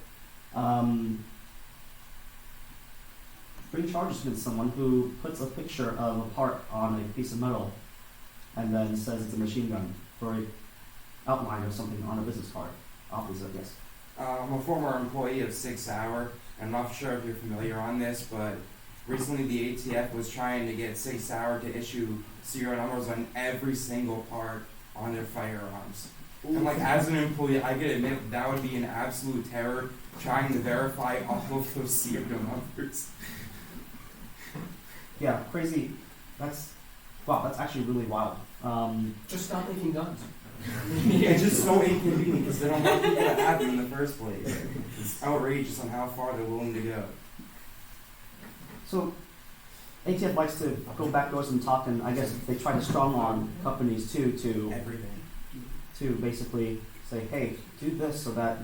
bring charges against someone who puts a picture of a part on a piece of metal and then says it's a machine gun, or an outline of something on a business card. Obviously, yes. I'm a former employee of 6 Hour. I'm not sure if you're familiar on this, but recently the ATF was trying to get 6 Hour to issue serial numbers on every single part on their firearms. And as an employee, I could admit that would be an absolute terror, trying to verify all of those serial numbers. Yeah, crazy. That's actually really wild. Just stop making guns. It's just so inconvenient because they don't want people to have them in the first place. It's outrageous on how far they're willing to go. So, ATF likes to go back doors and talk, and I guess they try to strong arm companies too to Everything. to basically say, hey, do this so that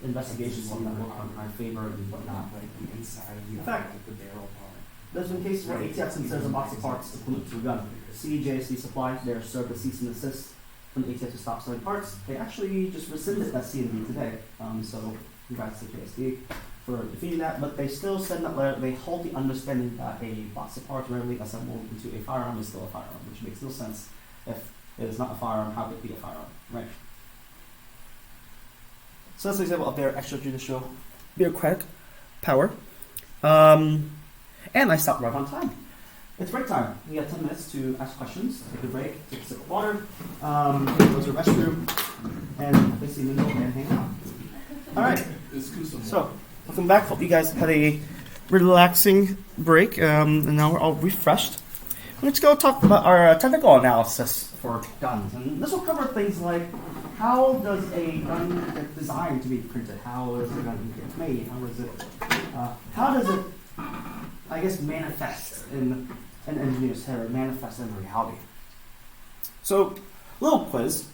investigations will not work on our favor and whatnot. The inside of In fact, the barrel part. There's been cases where ATF considers a box of parts equivalent to a gun. CJSD Supply, they're served a cease and desist from the ATF to stop selling parts. They actually just rescinded that C&D today. So congrats to JSD for defeating that. But they still send that letter. They hold the understanding that a box of parts readily assembled into a firearm is still a firearm, which makes no sense. If it is not a firearm, how could it be a firearm, right? So that's an example of their extrajudicial bureaucratic power. And I stopped right on time. It's break time. We got 10 minutes to ask questions, take a break, take a sip of water, go to the restroom, and basically mingle and hang out. All right. So, welcome back. Hope you guys had a relaxing break, and now we're all refreshed. Let's go talk about our technical analysis for guns. And this will cover things like how does a gun get designed to be printed? How is a gun get made? How does it, I guess, manifest in an engineer's head or manifest in reality? So, little quiz.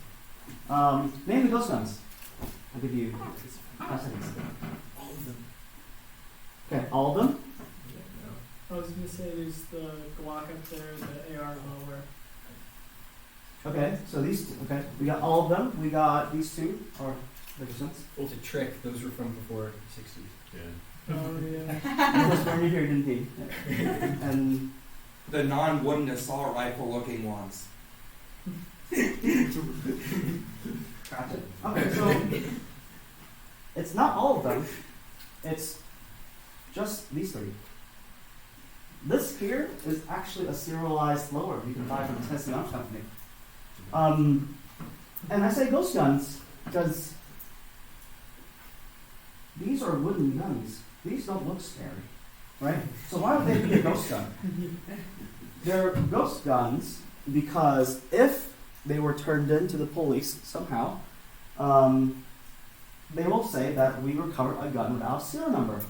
Name the ghost guns. I'll give you 5 seconds. All of them. Okay, all of them? I was gonna say there's the Glock up there, the AR lower. Okay, so we got all of them. We got these two, or resistance. It's a trick. Those were from before the 60s. Yeah. Oh yeah. He was born here, didn't he? And The non-wooden assault rifle looking ones. gotcha. Okay, so it's not all of them. It's just these three. This here is actually a serialized lower you can buy from the Tennessee Arms Company. And I say ghost guns because these are wooden guns. These don't look scary, right? So why would they be a ghost gun? They're ghost guns because if they were turned into the police somehow, they will say that we recovered a gun without a serial number.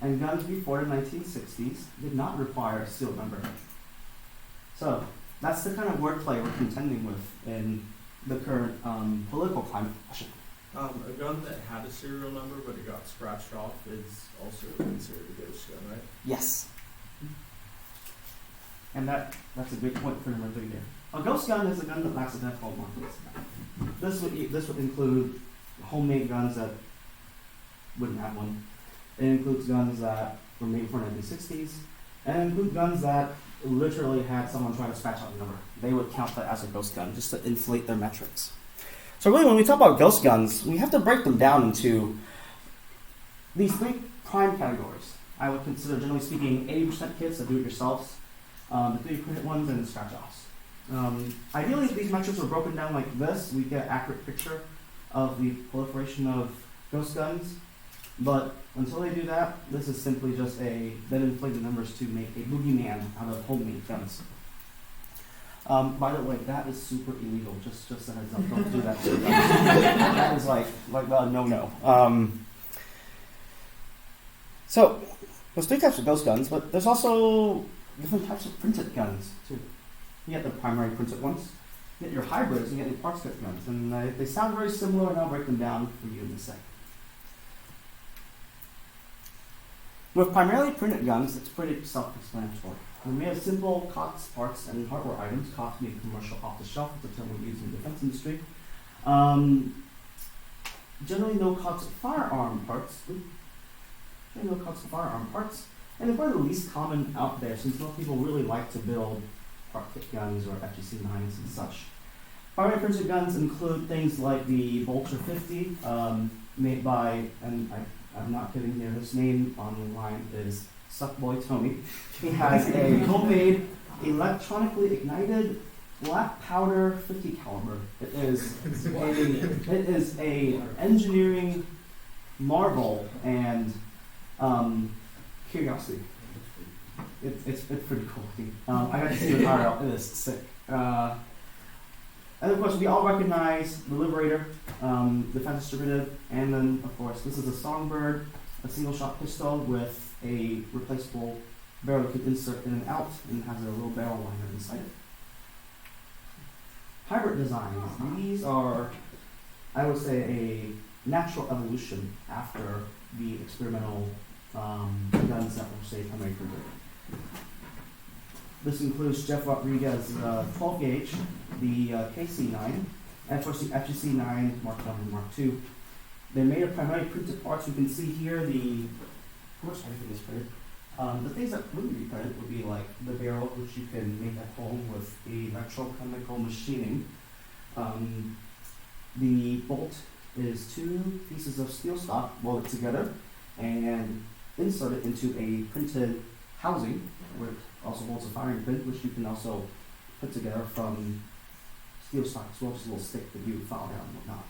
And guns before the 1960s did not require a serial number. So that's the kind of wordplay we're contending with in the current political climate. A gun that had a serial number but it got scratched off is also considered a ghost gun, right? Yes. And that's a great point for number 3 here. A ghost gun is a gun that lacks a death hold mark. This would include homemade guns that wouldn't have one. It includes guns that were made before the 1960s, and it includes guns that literally had someone try to scratch out the number. They would count that as a ghost gun just to inflate their metrics. So really, when we talk about ghost guns, we have to break them down into these 3 prime categories. I would consider, generally speaking, 80% kits that do-it-yourselves, the 3D printed ones, and the scratch-offs. Ideally, if these metrics were broken down like this, we get an accurate picture of the proliferation of ghost guns. But until they do that, this is simply just them inflating the numbers to make a boogeyman out of homemade guns. By the way, that is super illegal. Just a heads up, don't do that. That is like no. So there's 3 types of ghost guns, but there's also different types of printed guns too. You get the primary printed ones, you get your hybrids, and you get your parts kit guns, and they sound very similar, and I'll break them down for you in a second. With primarily printed guns, it's pretty self-explanatory. They're made of simple COTS parts and hardware items. COTS being commercial off-the-shelf, it's a term we use in the defense industry. Generally no COTS firearm parts. And they're probably the least common out there since most people really like to build part kit guns or FGC-9s and such. Primary printed guns include things like the Bolter 50, made by, and I'm not kidding here, his name on the line is Suckboy Tony. He has a homemade, electronically ignited black powder 50 caliber. It is a engineering marvel and curiosity. It's pretty cool. I got to see it fire out. It is sick. And of course, we all recognize the Liberator, defense distributed, and then of course, this is a Songbird, a single-shot pistol with a replaceable barrel you can insert in and out, and has a little barrel liner inside it. Hybrid designs. These are, I would say, a natural evolution after the experimental guns that were, say, primarily printed. This includes Jeff Rodriguez's 12 gauge, the KC-9, and of course the FGC-9 Mark 1 and Mark 2. They're made of primarily printed parts. You can see here of course everything is printed. The things that wouldn't be printed would be like the barrel, which you can make at home with electrochemical machining. The bolt is 2 pieces of steel stock welded together and inserted into a printed housing, where it also holds a firing pin, which you can also put together from steel stock as well, just a little stick that you file down and whatnot.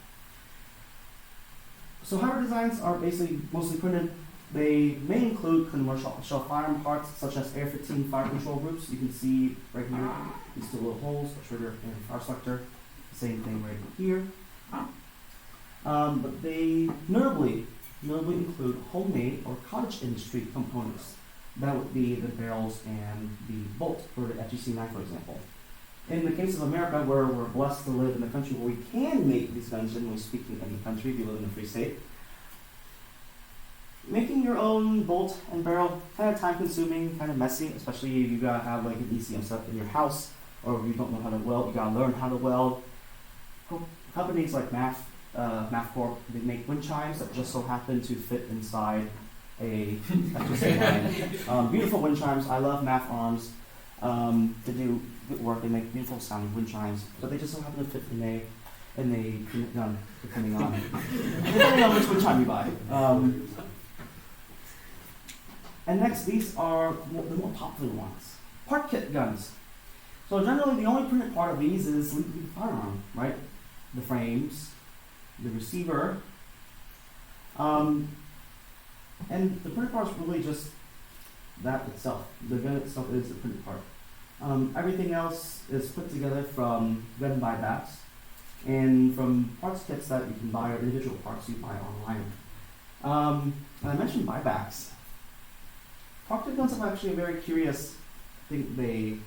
So hybrid designs are basically mostly printed. They may include commercial firearm parts such as AR-15 fire control groups. You can see right here, these two little holes, a trigger and a fire selector. Same thing right here. But they notably include homemade or cottage industry components. That would be the barrels and the bolt for the FGC-9, for example. In the case of America, where we're blessed to live in a country where we can make these guns, generally speaking, in the country, if you live in a free state, making your own bolt and barrel, kind of time-consuming, kind of messy, especially if you gotta have like an ECM set in your house, or if you don't know how to weld, you gotta learn how to weld. Companies like Math Corp, they make wind chimes that just so happen to fit inside a FGC-9. Beautiful wind chimes. I love Math Arms. They do good work. They make beautiful sounding wind chimes, but they just so happen to fit in a gun, depending on which wind chime you buy. And next, these are the more popular ones. Part kit guns. So generally, the only printed part of these is the firearm, right? The frames, the receiver, and the printed part is really just that itself. The gun itself is the printed part. Everything else is put together from gun buybacks and from parts kits that you can buy, or individual parts you buy online. And I mentioned buybacks. Part kit guns have actually a very curious thing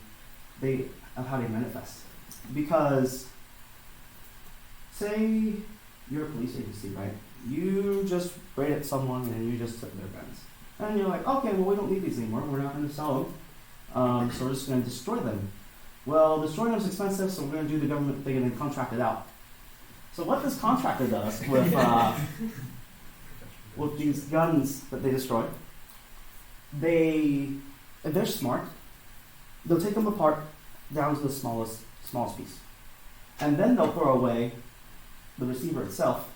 of how they manifest. Because say you're a police agency, right? You just raided someone and you just took their guns. And you're like, okay, well, we don't need these anymore. We're not going to sell them. So we're just going to destroy them. Well, destroying them is expensive, so we're going to do the government thing and then contract it out. So what this contractor does with these guns that they destroy, if they're smart, they'll take them apart down to the smallest piece. And then they'll throw away the receiver itself,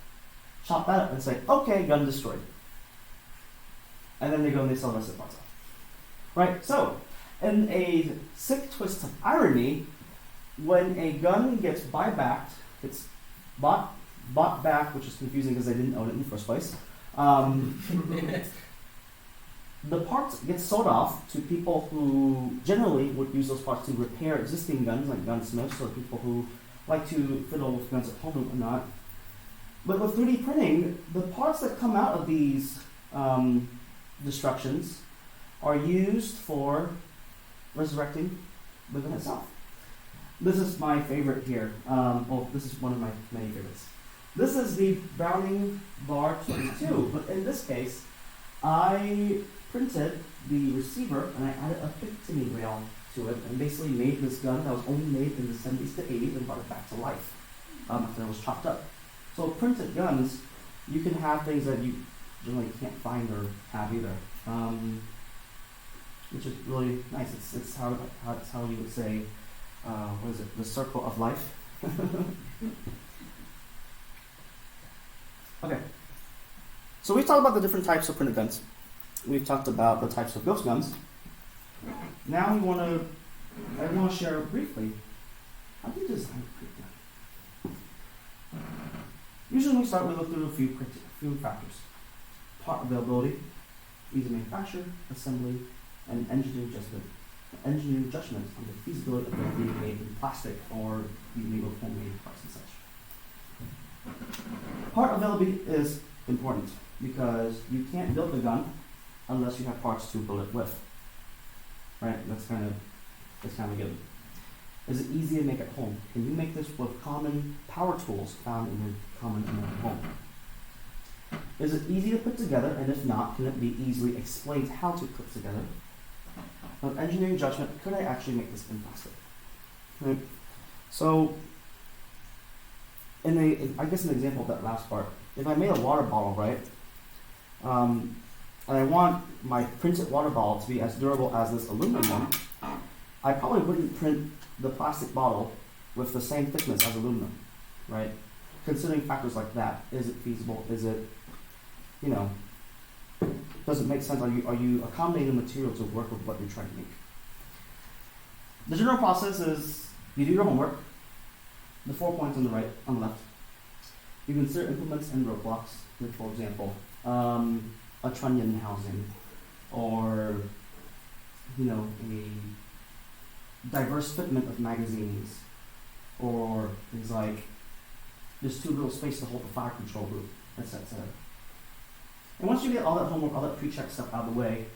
chop that up and say, okay, gun destroyed. And then they go and they sell the rest of the parts off. Right? So, in a sick twist of irony, when a gun gets buybacked, it's bought back, which is confusing because they didn't own it in the first place, the parts get sold off to people who generally would use those parts to repair existing guns, like gunsmiths or people who like to fiddle with guns at home and whatnot. But with 3D printing, the parts that come out of these destructions are used for resurrecting the gun itself. This is my favorite here. This is one of my many favorites. This is the Browning Bar 22, but in this case, I printed the receiver and I added a Picatinny rail to it and basically made this gun that was only made in the 70s to 80s and brought it back to life after it was chopped up. So printed guns, you can have things that you generally can't find or have either, which is really nice. It's how you would say, what is it? The circle of life. Okay. So we've talked about the different types of printed guns. We've talked about the types of ghost guns. Now I want to share briefly how do you design a printed gun. Usually we start with looking at a few factors: part availability, easy manufacture, assembly, and engineering judgment. Engineering judgment on the feasibility of them being made in plastic or being made with homemade parts and such. Part availability is important because you can't build a gun unless you have parts to build it with. Right? That's kind of a given. Is it easy to make at home? Can you make this with common power tools found in your common American home? Is it easy to put together, and if not, can it be easily explained how to put together? Of engineering judgment, could I actually make this in plastic? Right. So, I guess an example of that last part, if I made a water bottle, right, and I want my printed water bottle to be as durable as this aluminum one, I probably wouldn't print the plastic bottle with the same thickness as aluminum, right? Considering factors like that, is it feasible? Is it, Does it make sense? Are you accommodating the material to work with what you're trying to make? The general process is you do your homework, the 4 points on the right, on the left. You consider implements and roadblocks, like for example, a trunnion housing, or a diverse fitment of magazines, or things like there's too little space to hold the fire control group, etc. And once you get all that homework, all that pre-check stuff out of the way,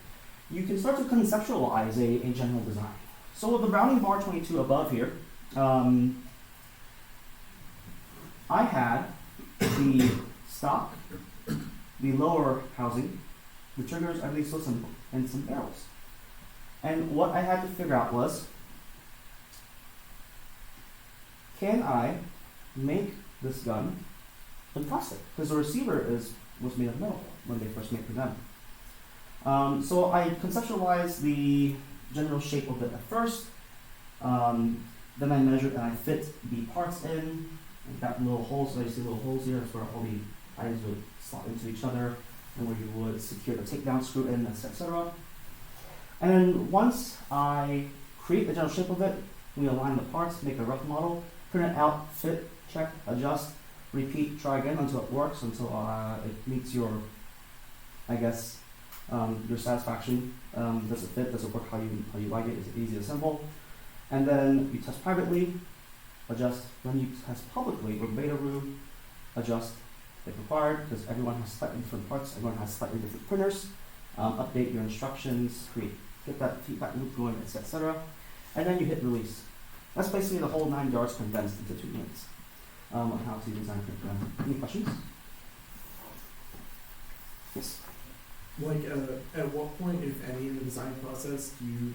you can start to conceptualize a general design. So with the rounding bar 22 above here, I had the stock, the lower housing, the triggers, everything's so simple, and some barrels. And what I had to figure out was, can I make this gun in plastic? Because the receiver was made of metal when they first made them. So I conceptualized the general shape of it at first. Then I measured and I fit the parts in. I've got little holes, so you see little holes here. That's where all the items would slot into each other, and where you would secure the takedown screw in, etc. And then once I create the general shape of it, we align the parts, make a rough model, print it out, fit, check, adjust, repeat, try again until it works, until it meets your, your satisfaction. Does it fit? Does it work how you like it? Is it easy or simple? And then you test privately, adjust. When you test publicly or beta room, adjust if required, because everyone has slightly different parts, everyone has slightly different printers. Update your instructions, get that feedback loop going, etc. And then you hit release. That's basically the whole 9 yards condensed into 2 minutes on how to design print gun. Any questions? Yes. At what point, if any, in the design process do you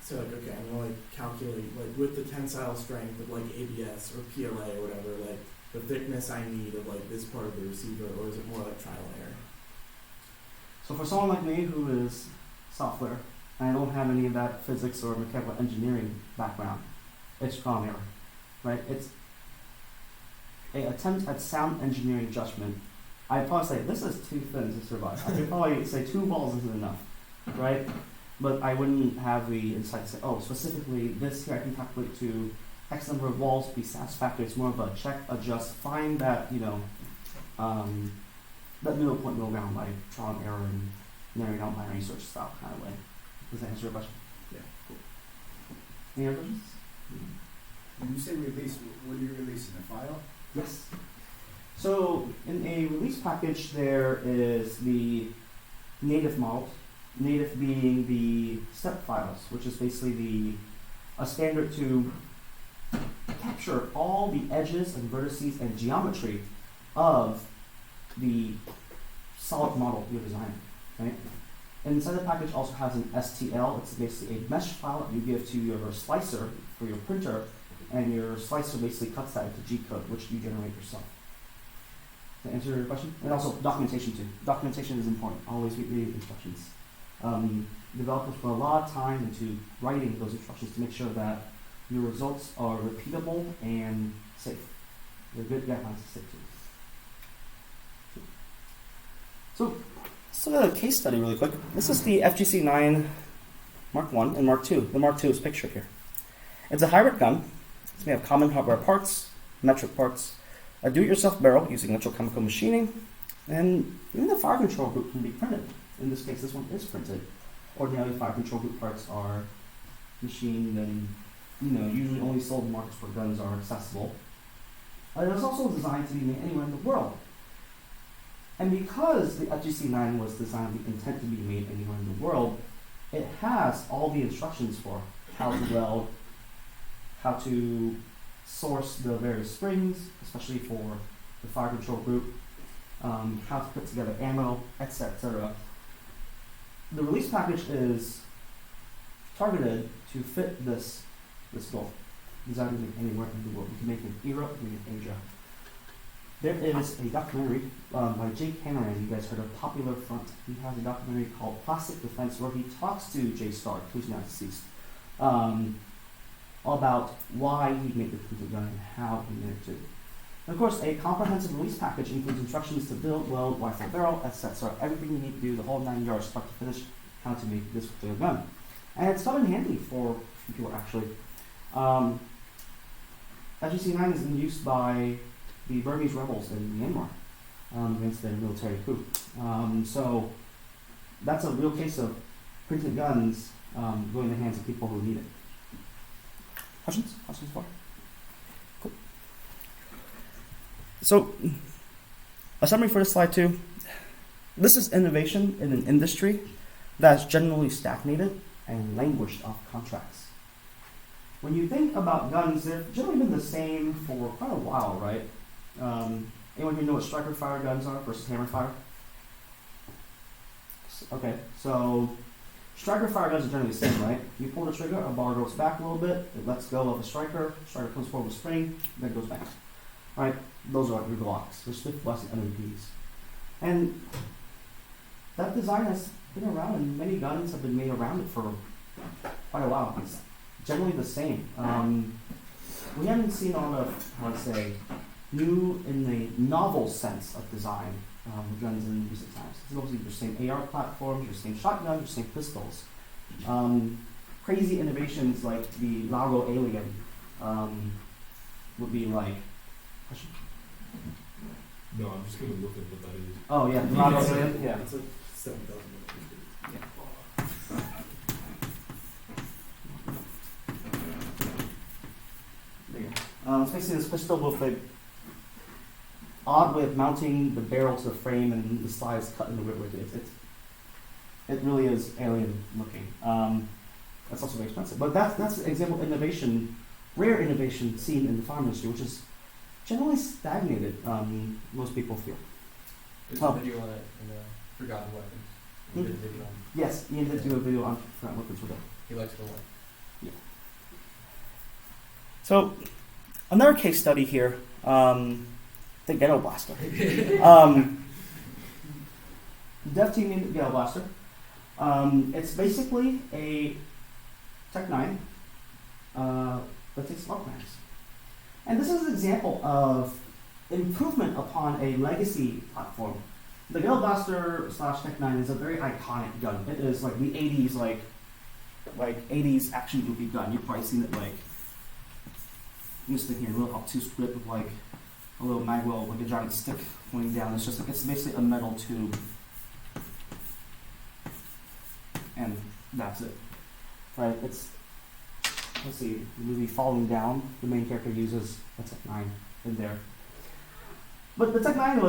say okay, I'm gonna calculate with the tensile strength of ABS or PLA or whatever, the thickness I need of this part of the receiver, or is it more like trial and error? So for someone like me who is software, and I don't have any of that physics or mechanical engineering background, it's trial and error, right? It's an attempt at sound engineering judgment. I'd probably say this is too thin to survive. I could probably say 2 balls isn't enough, right? But I wouldn't have the insight to say, oh, specifically this here I can calculate to X number of balls be satisfactory. It's more of a check, adjust, find that, that middle point, middle ground by trial and error and narrowing down by research style kind of way. Does that answer your question? Yeah. Cool. Any other questions? When you say release, what are you releasing? A file? Yes. So in a release package, there is the native models, native being the step files, which is basically a standard to capture all the edges and vertices and geometry of the solid model you're designing, right? And inside the package also has an STL. It's basically a mesh file that you give to your slicer for your printer, and your slicer basically cuts that into G code, which you generate yourself. Does that answer your question? And also documentation too. Documentation is important. Always read the instructions. Developers put a lot of time into writing those instructions to make sure that your results are repeatable and safe. They're good guidelines to stick to. So let's look at a case study really quick. This is the FGC 9 Mark 1 and Mark 2. The Mark 2 is pictured here. It's a hybrid gun. It's made of common hardware parts, metric parts, a do-it-yourself barrel using electrochemical machining, and even the fire control group can be printed. In this case, this one is printed. Ordinarily, fire control group parts are machined and usually only sold in markets where guns are accessible. It was also designed to be made anywhere in the world. And because the FGC-9 was designed with the intent to be made anywhere in the world, it has all the instructions for how to weld, how to source the various springs, especially for the fire control group, how to put together ammo, etc. The release package is targeted to fit this goal. Designed to make anywhere in the world. You can make it in Europe, you can make it in Asia. There is a documentary by Jake Hanrahan. You guys heard of Popular Front. He has a documentary called Plastic Defense where he talks to Jay Stark, who's now deceased, all about why he made the printed gun and how he made it too. And of course, a comprehensive release package includes instructions to build, weld, rifle barrel, etc. Everything you need to do, the whole 9 yards, start to finish, how to make this particular gun. And it's come in handy for people actually. FGC-9 is in use by the Burmese rebels in Myanmar against their military coup. So that's a real case of printed guns going in the hands of people who need it. Questions? Questions for? Cool. So, a summary for this slide too. This is innovation in an industry that's generally stagnated and languished off contracts. When you think about guns, they've generally been the same for quite a while, right? Anyone here know what striker fire guns are versus hammer fire? Okay, so striker fire guns are generally the same, right? You pull the trigger, a bar goes back a little bit, it lets go of the striker comes forward with spring, then goes back. Right? Those are your Glocks, your Swift Wesson MMPs. And that design has been around, and many guns have been made around it for quite a while. It's generally the same. We haven't seen a lot of, how to say, new in the novel sense of design guns in recent times. It's mostly your same AR platforms, your same shotguns, your same pistols. Crazy innovations like the Lago Alien would be like. No, I'm just gonna look at what that is. Oh yeah, the Lago Alien. Yeah. It's like 7,000. It's basically this pistol with a odd way of mounting the barrel to the frame, and the slide is cut in the rib with it. It really is alien looking. That's also very expensive. But that's an example of innovation, rare innovation seen in the farm industry, which is generally stagnated, most people feel. There's a video on it in Forgotten Weapons. He did a video on it. Yes, Ian did do a video on Forgotten Weapons with it. He likes the one. Yeah. So, another case study here, the Ghetto Blaster. Dev team named Ghetto Blaster. It's basically a Tech 9 that takes smart knives. And this is an example of improvement upon a legacy platform. The Ghetto Blaster / Tech 9 is a very iconic gun. It is like the 80s, like 80s action movie gun. You've probably seen it like this thing here, a little obtuse grip with like a little magwell, like a giant stick pointing down. It's basically a metal tube, and that's it. Right? Let's see. The movie Falling Down. The main character uses a Tech 9 in there. But the Tech 9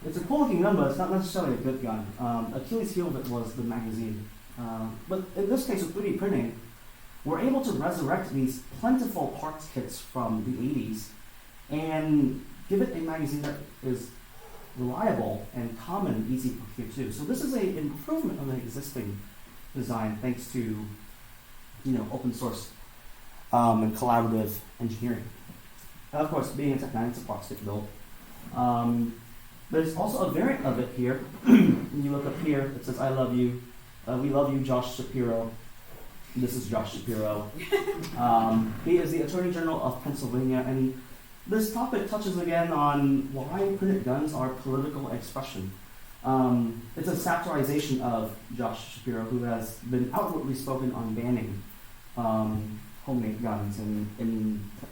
it's a cool looking gun, but it's not necessarily a good gun. Achilles heel of it was the magazine. But in this case, with 3D printing, we're able to resurrect these plentiful parts kits from the 80s and give it a magazine that is reliable and common and easy to procure too. So this is an improvement on the existing design thanks to open source and collaborative engineering. And of course, being a Tech 9, it's a parts kit build. There's also a variant of it here. When you look up here, it says, "I love you. We love you, Josh Shapiro." This is Josh Shapiro. He is the Attorney General of Pennsylvania, and this topic touches again on why printed guns are political expression. It's a satirization of Josh Shapiro, who has been outwardly spoken on banning homemade guns and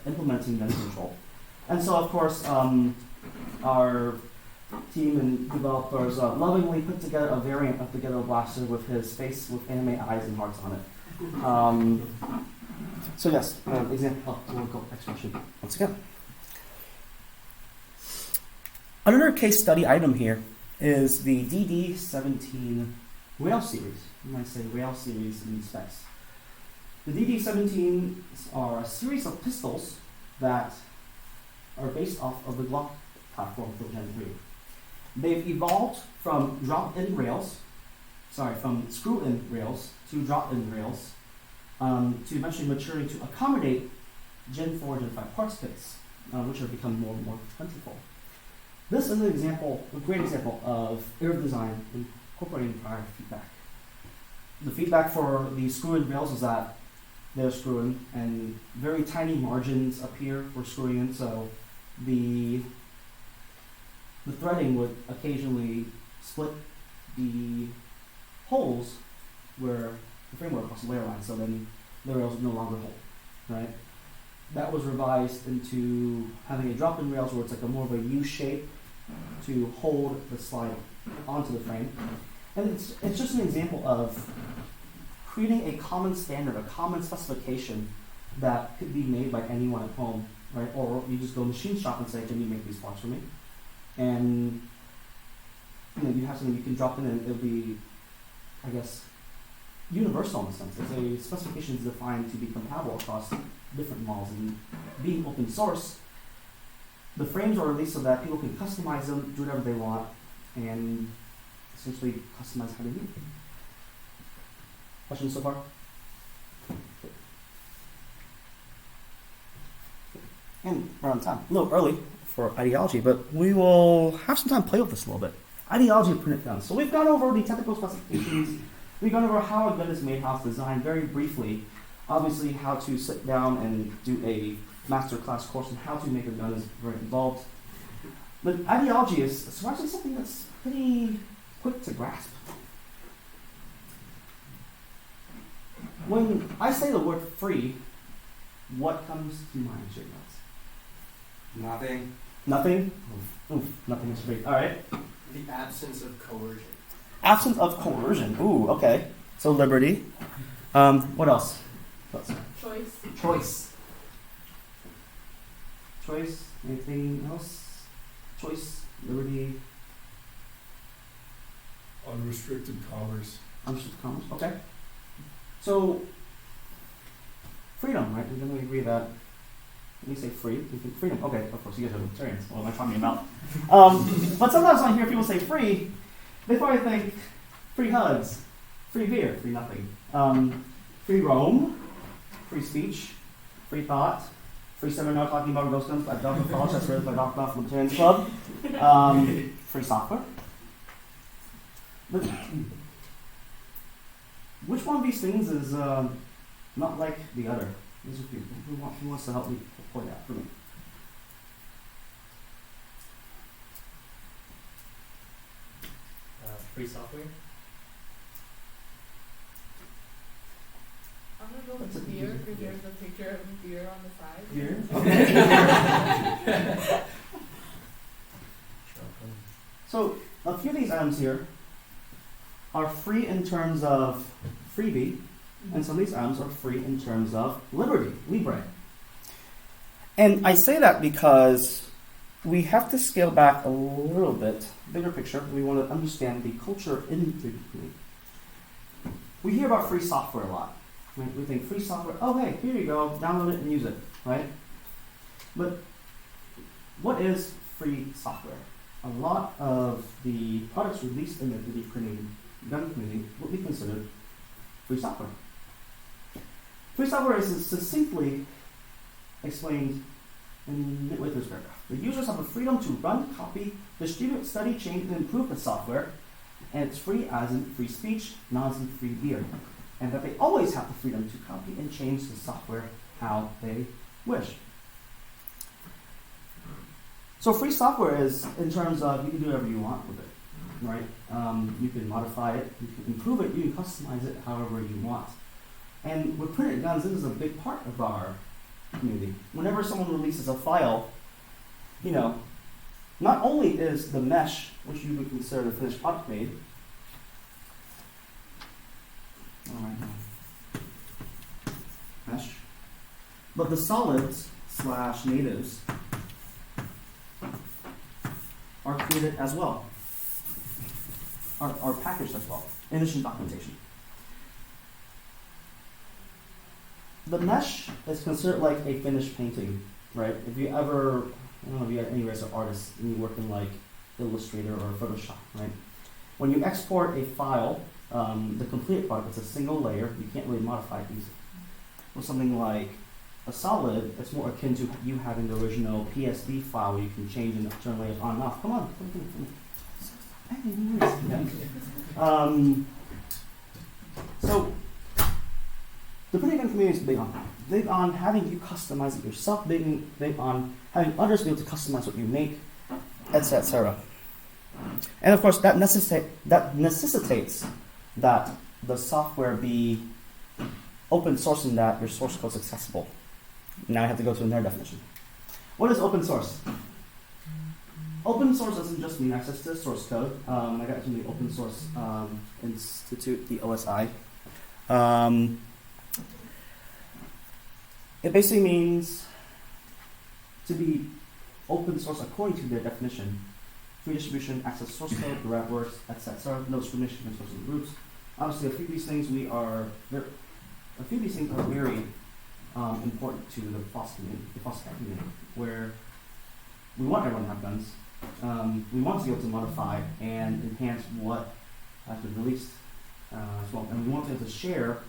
implementing gun control. And so, of course, our team and developers lovingly put together a variant of the Ghetto Blaster with his face with anime eyes and hearts on it. So yes, example of political expression once again. Another case study item here is the DD-17 rail series. You might say rail series in specs. The DD-17s are a series of pistols that are based off of the Glock platform for Gen 3. They've evolved from screw-in rails to drop-in rails to eventually maturing to accommodate Gen 4 and Gen 5 parts kits, which are becoming more and more plentiful. This is a great example of iterative design incorporating prior feedback. The feedback for the screw-in rails is that they're screw-in and very tiny margins appear for screwing in, so the the threading would occasionally split the holes where the framework was layer line, so then the rails would no longer hold, right? That was revised into having a drop-in rails where it's like a more of a U shape to hold the slide onto the frame. And it's just an example of creating a common standard, a common specification that could be made by anyone at home, right? Or you just go machine shop and say, can you make these parts for me? And you have something you can drop in and it'll be, I guess, universal in a sense. It's a specification is defined to be compatible across different models. And being open source, the frames are released so that people can customize them, do whatever they want, and essentially customize how they need. Questions so far? And we're on time. A little early for ideology, but we will have some time to play with this a little bit. Ideology of printed guns. So we've gone over the technical specifications. We've gone over how a gun is made, how it's designed very briefly. Obviously, how to sit down and do a master class course on how to make a gun is very involved. But ideology is surprisingly something that's pretty quick to grasp. When I say the word free, what comes to mind, Jake? Nothing. Nothing? Oof, nothing is free. All right. The absence of coercion. Absence of coercion. Ooh, okay. So liberty. What else? Choice. Choice. Choice. Anything else? Choice. Liberty. Unrestricted commerce. Unrestricted commerce. Okay. So freedom, right? We're going to agree that. When you say free, you think freedom. Okay, of course, you guys are libertarians. What am I talking about? But sometimes when I hear people say free, they probably think free hugs, free beer, free nothing. Free roam, free speech, free thought, free seminar talking about ghost guns at Dartmouth College, that's rated by Dartmouth Libertarians Club. Free software. But which one of these things is not like the other? Who wants to help me point out for me? Free software. I'm gonna go That's a with beer good because idea. there's a picture of beer on the side. Here? Okay. So a few of these items here are free in terms of freebie, and some of these items are free in terms of liberty, libre. And I say that because we have to scale back a little bit, bigger picture. We want to understand the culture in the community. We hear about free software a lot. Right? We think free software, oh hey, here you go, download it and use it, right? But what is free software? A lot of the products released in the 3D printing gun community would be considered free software. Free software is succinctly explained in midway through this paragraph. The users have the freedom to run, copy, distribute, study, change, and improve the software, and it's free as in free speech, not as in free beer. And that they always have the freedom to copy and change the software how they wish. So free software is in terms of you can do whatever you want with it, right? You can modify it, you can improve it, you can customize it however you want. And with printed guns, this is a big part of our community. Whenever someone releases a file, not only is the mesh, which you would consider the finished product made, mesh, but the solids / natives are created as well, are packaged as well, in addition to documentation. The mesh is considered like a finished painting, right? If you ever, I don't know if you have any guys are artists and you work in like Illustrator or Photoshop, right? When you export a file, the completed product, it's a single layer, you can't really modify it easily. With something like a solid, it's more akin to you having the original PSD file where you can change and turn layers on and off. Come on. So, the printing gun community is big on that. Big on having you customize it yourself, big on having others be able to customize what you make, etc., etc. And of course, that necessitates that the software be open source and that your source code is accessible. Now I have to go to another definition. What is open source? Open source doesn't just mean access to source code. I got it from the Open Source Institute, the OSI. It basically means to be open source according to their definition. Free distribution, access to source code, derived works, etc. No discrimination against sources and groups. Obviously, a few of these things are very important to the foster community, where we want everyone to have guns. We want to be able to modify and enhance what has been released as well, and we want to be able to share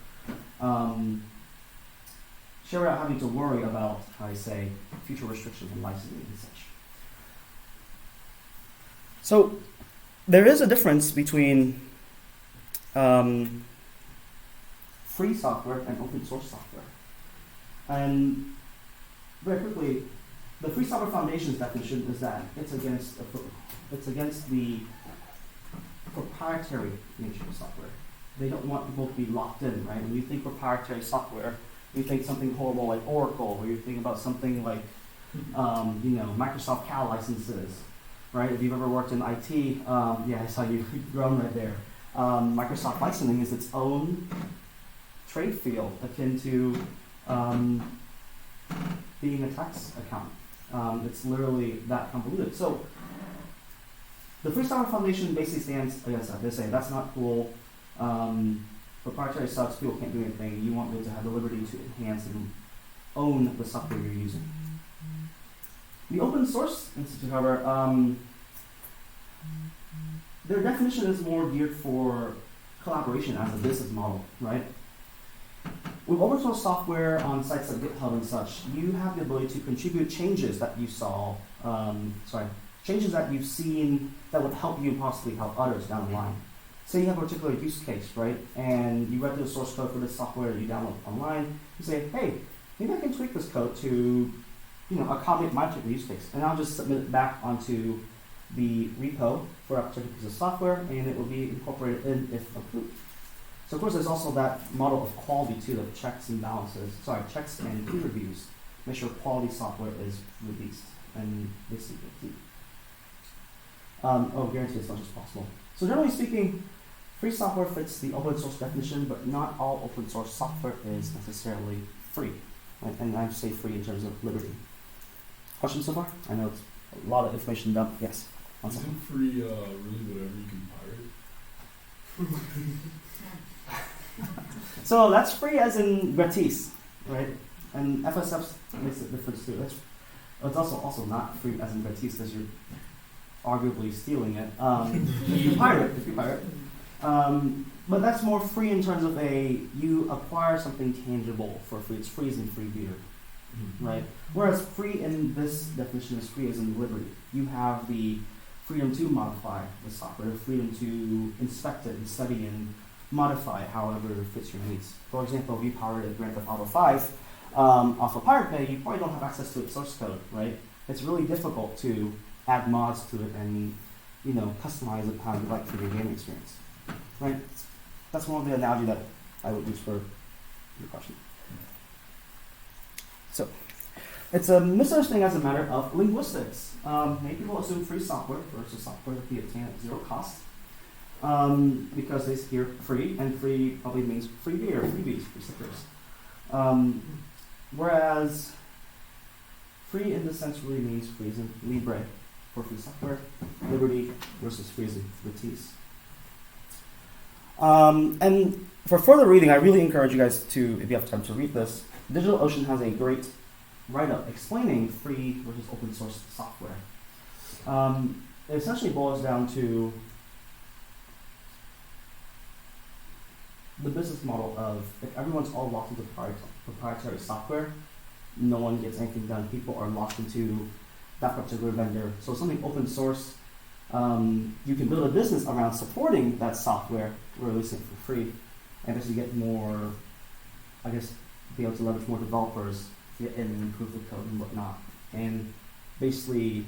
without having to worry about, how I say, future restrictions and licensing and such. So there is a difference between free software and open source software. And very quickly, the Free Software Foundation's definition is that it's against the proprietary nature of software. They don't want people to be locked in, right? When you think proprietary software, you think something horrible like Oracle, or you think about something like Microsoft Cal licenses, right? If you've ever worked in IT, I saw you grown right there. Microsoft licensing is its own trade field akin to being a tax account. It's literally that convoluted. So the Free Software Foundation basically stands against that. They say that's not cool. Proprietary sucks. People can't do anything. You want people to have the liberty to enhance and own the software you're using. The Open Source Institute, however, their definition is more geared for collaboration as a business model, right? With open source software on sites like GitHub and such, you have the ability to contribute changes that you saw, changes that you've seen that would help you and possibly help others down the line. Say you have a particular use case, right? And you read through the source code for this software that you download online. You say, hey, maybe I can tweak this code to, accommodate my particular use case. And I'll just submit it back onto the repo for a particular piece of software, and it will be incorporated in if approved. So of course, there's also that model of quality too, of checks and peer reviews. Make sure quality software is released and basically guarantee as much as possible. So generally speaking, free software fits the open source definition, but not all open source software is necessarily free. Right? And I say free in terms of liberty. Questions so far? I know it's a lot of information dumped. Yes. Isn't free really whatever you can pirate? So that's free as in gratis, right? And FSF makes a difference too. It's also not free as in gratis because you're arguably stealing it. If you pirate. But that's more free in terms of you acquire something tangible for free. It's free as in free beer, right? Whereas free in this definition is free as in liberty. You have the freedom to modify the software, the freedom to inspect it and study and modify it however it fits your needs. For example, if you pirated Grand Theft Auto 5 off of Pirate Bay, you probably don't have access to its source code, right? It's really difficult to add mods to it and customize it how you like for your gaming experience, right? That's one of the analogy that I would use for your question. So, it's a misunderstanding as a matter of linguistics. Many people assume free software versus software that can be obtained at zero cost. Because they hear free, and free probably means free beer, freebies, free stickers. Whereas free in this sense really means free as in libre for free software, liberty versus free as in gratis. And for further reading, I really encourage you guys to, if you have time to read this, DigitalOcean has a great write-up explaining free versus open source software. It essentially boils down to the business model of if everyone's all locked into proprietary software, no one gets anything done. People are locked into that particular vendor. So something open source, you can build a business around supporting that software, releasing it for free, and as you get more, be able to leverage more developers to get in and improve the code and whatnot. And basically,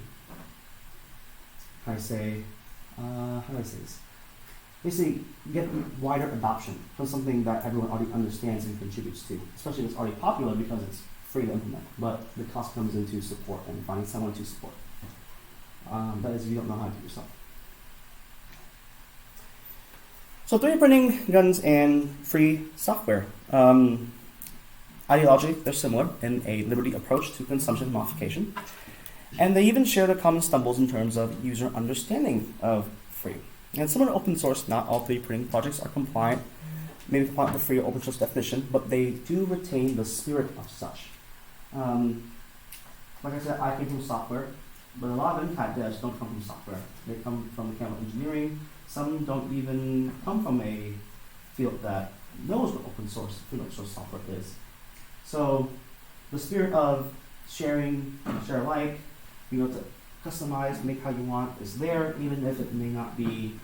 how do I say this? Basically, get wider adoption from something that everyone already understands and contributes to, especially if it's already popular because it's free to implement. But the cost comes into support and finding someone to support. That is, if you don't know how to do it yourself. So 3D printing, guns, and free software. Ideologically, they're similar in a liberty approach to consumption modification. And they even share the common stumbles in terms of user understanding of free. And similar to open source, not all 3D printing projects are compliant, maybe compliant with the free or open source definition, but they do retain the spirit of such. Like I said, I came from software, but a lot of impact devs don't come from software. They come from mechanical engineering. Some don't even come from a field that knows what open source, free open source software is. So the spirit of sharing, share alike, being able to customize, make how you want is there, even if it may not be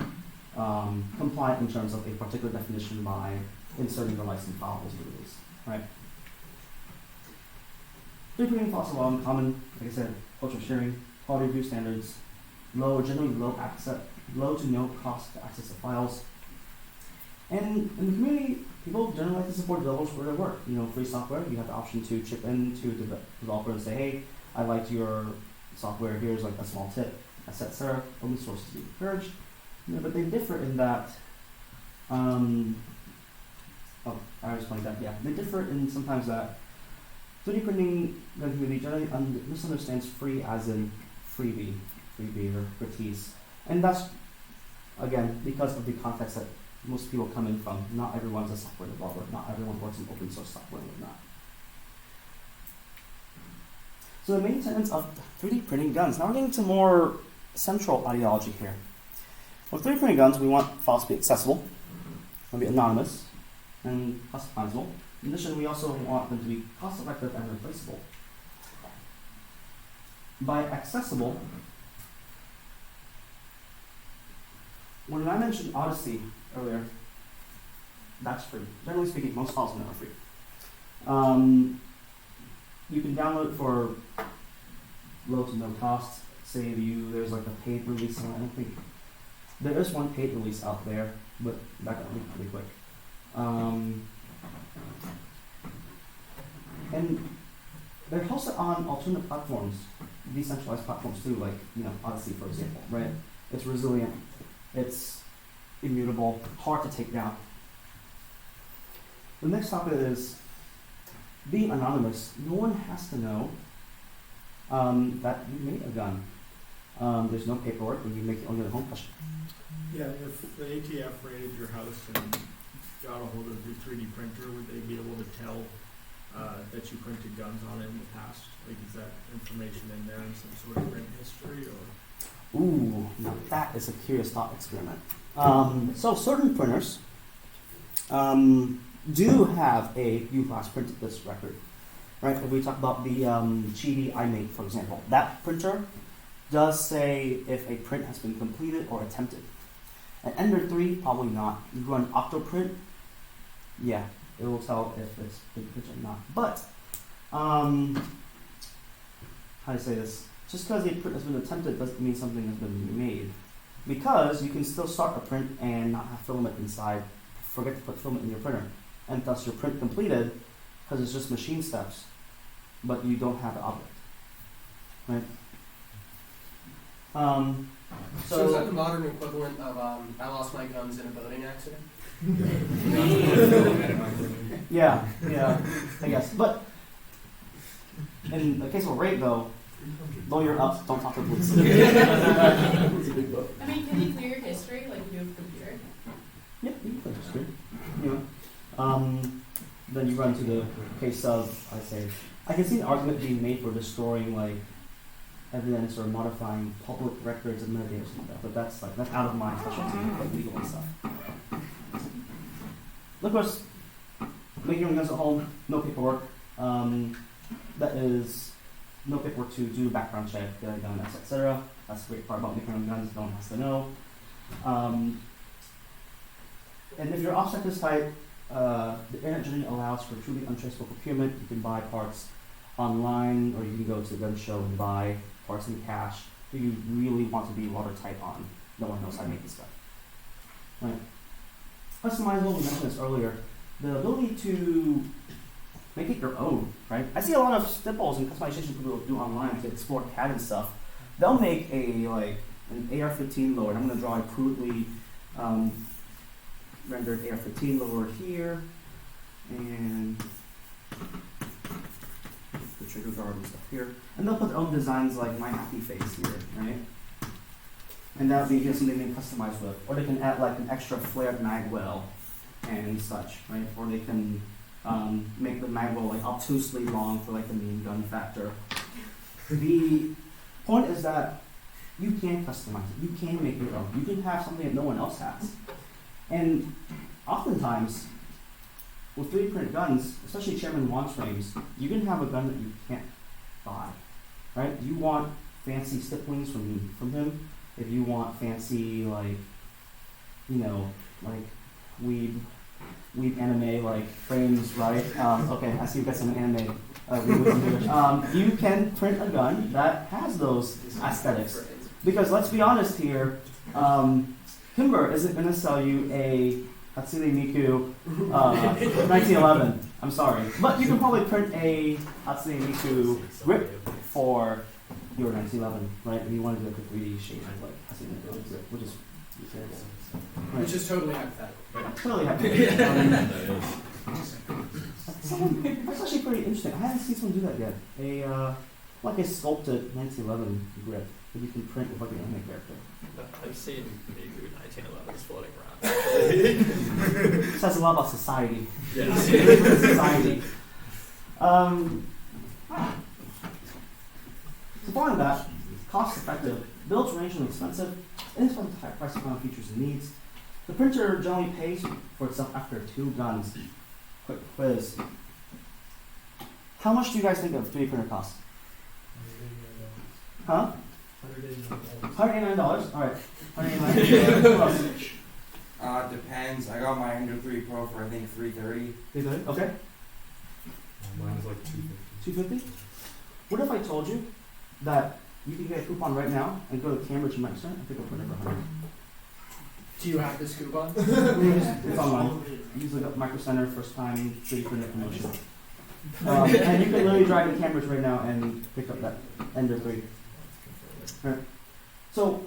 compliant in terms of a particular definition by inserting the license file as it is, right? 3D printing falls along common, like I said, cultural sharing, quality review standards, generally low to no cost to access the files. And in the community, people generally like to support developers for their work. You know, free software, you have the option to chip in to the developer and say, hey, I liked your software, here's like a small tip, etc. Open source is encouraged. You know, but they differ in that, I was pointing that, yeah. They differ in sometimes that 3D printing community generally misunderstands free as in freebie or gratis. And that's, again, because of the context that most people come in from. Not everyone's a software developer. Not everyone works in open source software and whatnot. So the main tenets of 3D printing guns. Now we're getting to more central ideology here. With 3D printing guns, we want files to be accessible, to be anonymous, and customizable. In addition, we also want them to be cost-effective and replaceable. By accessible, when I mentioned Odyssey earlier, that's free. Generally speaking, most files are free. You can download it for low to no cost. Say there's like a paid release, and I don't think there is one paid release out there, but that got leaked pretty quick. And they're hosted on alternate platforms, decentralized platforms too, like Odyssey, for example, right? It's resilient, it's immutable, hard to take down. The next topic is being anonymous. No one has to know that you made a gun. There's no paperwork when you make it on your home question. Yeah, if the ATF raided your house and got a hold of your 3D printer, would they be able to tell that you printed guns on it in the past? Like, is that information in there in some sort of print history, or? Ooh, now that is a curious thought experiment. So certain printers do have a U-Class printed list record, right? If we talk about the Chibi iMate, for example, that printer does say if a print has been completed or attempted. At Ender 3, probably not. You run Octoprint, yeah, it will tell if it's been printed or not. But, how do I say this? Just because a print has been attempted doesn't mean something has been made. Because you can still start a print and not have filament inside, forget to put filament in your printer, and thus your print completed because it's just machine steps, but you don't have the object, right? So is that the modern equivalent of I lost my guns in a boating accident? Yeah, I guess. But in the case of a rape, though, lawyer up, don't talk to the police. I mean, can you clear your history like you do with a computer? Yeah, you can clear history. Then you run to the case of, I can see an argument being made for destroying like evidence or modifying public records and metadata or something like that, but that's out of my specialty, like legal and stuff. Of course, making your guns at home, no paperwork. That is no paperwork to do a background check, get a gun, etc. That's the great part about making your own guns, no one has to know. And if your offset is tight, the internet generally allows for truly untraceable procurement. You can buy parts online, or you can go to the gun show and buy parts in cash. If you really want to be watertight on no one knows how to make this stuff. Right? Customizable, we mentioned this earlier. The ability to make it your own, right? I see a lot of stipples and customization people do online to explore CAD and stuff. They'll make an AR-15 loader. I'm going to draw a crudely rendered AR-15 loader here, and the trigger guard and stuff here. And they'll put their own designs like my happy face here, right? And that'll be something they can customize with. Or they can add like an extra flared mag well and such, right? Or they can make the mag well like obtusely long for like the mean gun factor. The point is that you can customize it. You can make your own. You can have something that no one else has. And oftentimes, with 3D printed guns, especially Chairman Wan's frames, you can have a gun that you can't buy, right? You want fancy stipplings from him. If you want fancy, like, you know, like weeb anime like frames, right? Okay, I see you've got some anime. You can print a gun that has those aesthetics. Because let's be honest here, Kimber isn't going to sell you a Hatsune Miku 1911. I'm sorry. But you can probably print a Hatsune Miku grip for your 1911, right? And you want to do like a 3D shape of like Hatsune Miku grip, which is right. Which is totally hypothetical. Totally hypothetical. That's actually pretty interesting. I haven't seen someone do that yet. Like a sculpted 1911 grip that you can print with like an anime character. I've seen maybe 1911s floating around. Says a lot about society. Yes. Society. So following that, cost effective, builds range expensive, inexpensive high price upon features and needs. The printer generally pays for itself after 2 guns. Quick quiz. How much do you guys think of 3D printer costs? Huh? $189. All right. $189. Depends. I got my Ender 3 Pro for I think $330. $330? Okay. Mine is like $250. $250? What if I told you that you can get a coupon right now and go to Cambridge and Microsoft and pick up whatever 100? Do you have this coupon? It's online. You just look up Micro Center first time 3D printer promotion. And you can literally drive to Cambridge right now and pick up that Ender 3. Right. So,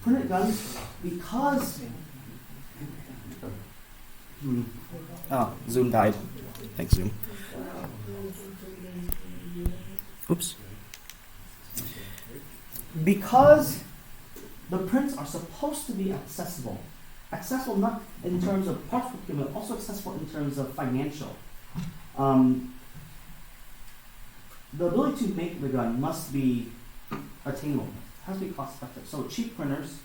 printed guns, because... Oh, Zoom died. Thanks, Zoom. Oops. Because the prints are supposed to be accessible. Accessible not in terms of parts procurement, also accessible in terms of financial. The ability to make the gun must be attainable. It has to be cost effective. So cheap printers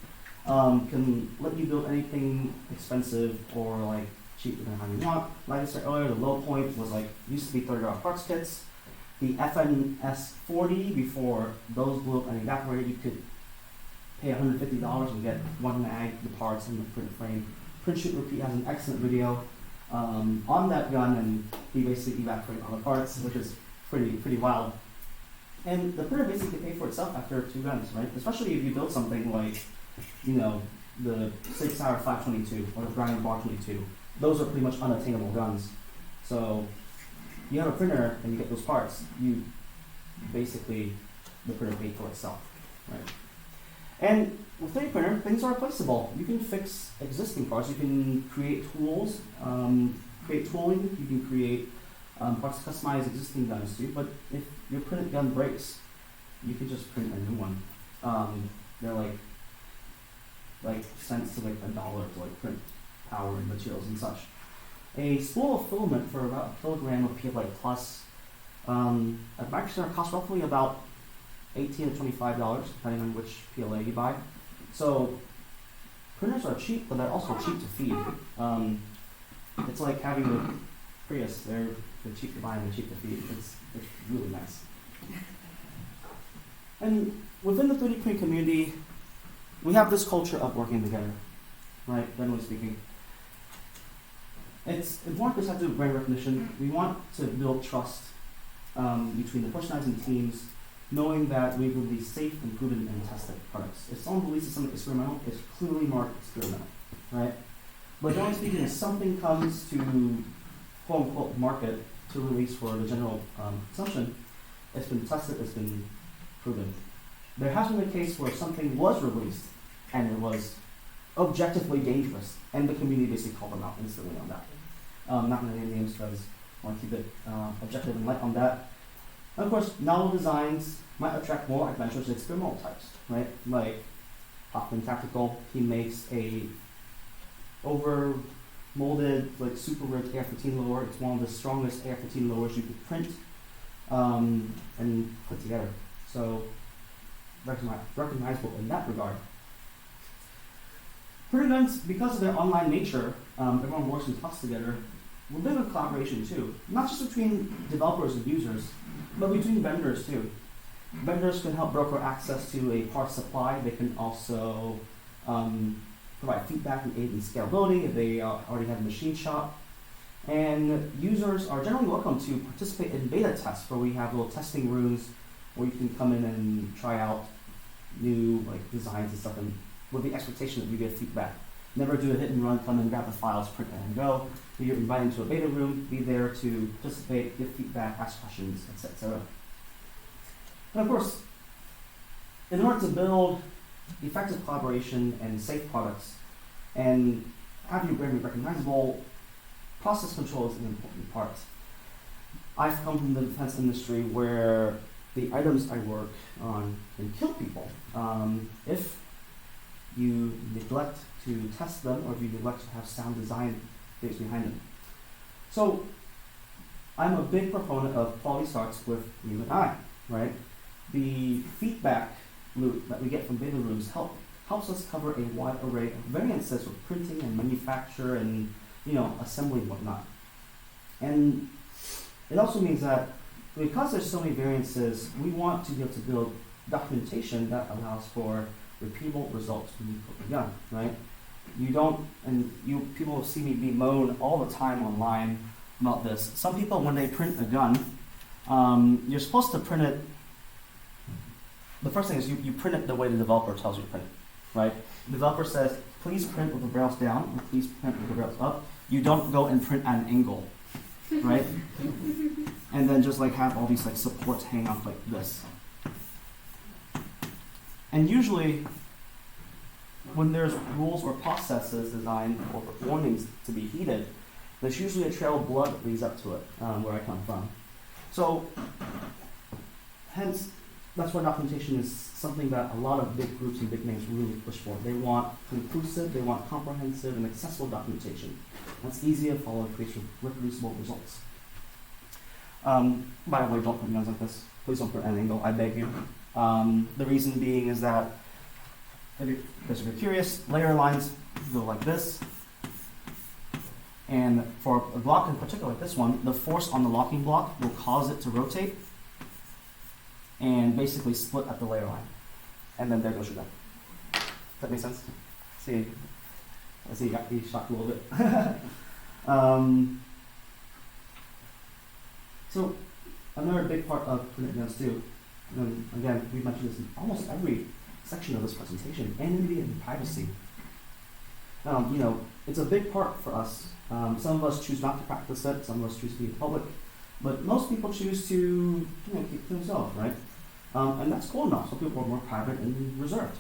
can let you build anything expensive or like cheap depending on how you want. Like I said earlier, the low point was like used to be $30 parts kits. The FNS 40, before those blew up and evaporated, you could pay $150 and get one mag, the parts, and the print frame. Print Shoot Repeat has an excellent video on that gun, and he basically evaporated all the parts, which is pretty wild. And the printer basically pay for itself after 2 guns, right? Especially if you build something like, you know, the 6-hour 522 or the Browning Bar 22. Those are pretty much unattainable guns. So you have a printer and you get those parts, you basically, the printer paid for itself, right? And with 3D printer, things are replaceable. You can fix existing parts. You can create tools, create tooling. You can create parts to customize existing guns too. But if your printed gun breaks, you can just print a new one. They're like cents to like $1 to like print power and materials and such. A spool of filament for about a kilogram of PLA plus at Microsoft costs roughly about $18 to $25, depending on which PLA you buy. So printers are cheap, but they're also cheap to feed. It's like having a Prius. They're cheap to buy and they're cheap to feed. It's really nice. And within the 3D print community, we have this culture of working together, right? Generally speaking. It's important because we have to brand recognition. We want to build trust between the personalizing teams knowing that we've released safe and proven and tested products. If someone releases something experimental, it's clearly marked experimental, right? But generally speaking, if something comes to quote unquote market to release for the general consumption, it's been tested, it's been proven. There has been a case where something was released and it was objectively dangerous, and the community basically called them out instantly on that. Not going to name names because I want to keep it objective and light on that. And of course, novel designs might attract more adventurous experimental types, right? Like Hoffman Tactical, he makes a over molded, like super rich AR-15 lower. It's one of the strongest AR-15 lowers you could print and put together. So recognizable in that regard. Printer guns, because of their online nature, everyone works and talks together. We're big on collaboration too, not just between developers and users, but between vendors too. Vendors can help broker access to a part supply. They can also provide feedback and aid in scalability if they already have a machine shop. And users are generally welcome to participate in beta tests, where we have little testing rooms where you can come in and try out new designs and stuff, and with the expectation that you get feedback. Never do a hit and run, come and grab the files, print and go. You're invited to a beta room, be there to participate, give feedback, ask questions, etc. And of course, in order to build effective collaboration and safe products and have your brand be recognizable, process control is an important part. I've come from the defense industry where the items I work on can kill people if you neglect to test them, or if you neglect to have sound design things behind them. So I'm a big proponent of quality starts with you and I, right? The feedback loop that we get from beta rooms helps us cover a wide array of variances with printing and manufacture and assembly and whatnot. And it also means that because there's so many variances, we want to be able to build documentation that allows for repeatable results when you put the gun, right? People will see me bemoan all the time online about this. Some people, when they print a gun, you're supposed to print it. The first thing is you print it the way the developer tells you to print it, right? The developer says, please print with the barrels down, or please print with the barrels up. You don't go and print at an angle, right? And then just have all these supports hang off like this. And usually, when there's rules or processes designed or warnings to be heeded, there's usually a trail of blood that leads up to it, where I come from. So, hence, that's why documentation is something that a lot of big groups and big names really push for. They want conclusive, they want comprehensive and accessible documentation. That's easy to follow and creates reproducible results. By the way, don't put guns like this. Please don't put an angle, I beg you. The reason being is that, if you're curious, layer lines go like this. And for a block in particular, like this one, the force on the locking block will cause it to rotate and basically split at the layer line. And then there goes your gun. Does that make sense? See, I see you shocked a little bit. So another big part of printed guns too, and again, we've mentioned this in almost every section of this presentation, anonymity and privacy. It's a big part for us. Some of us choose not to practice it, some of us choose to be in public, but most people choose to keep to themselves, right? And that's cool enough. Some people are more private and reserved.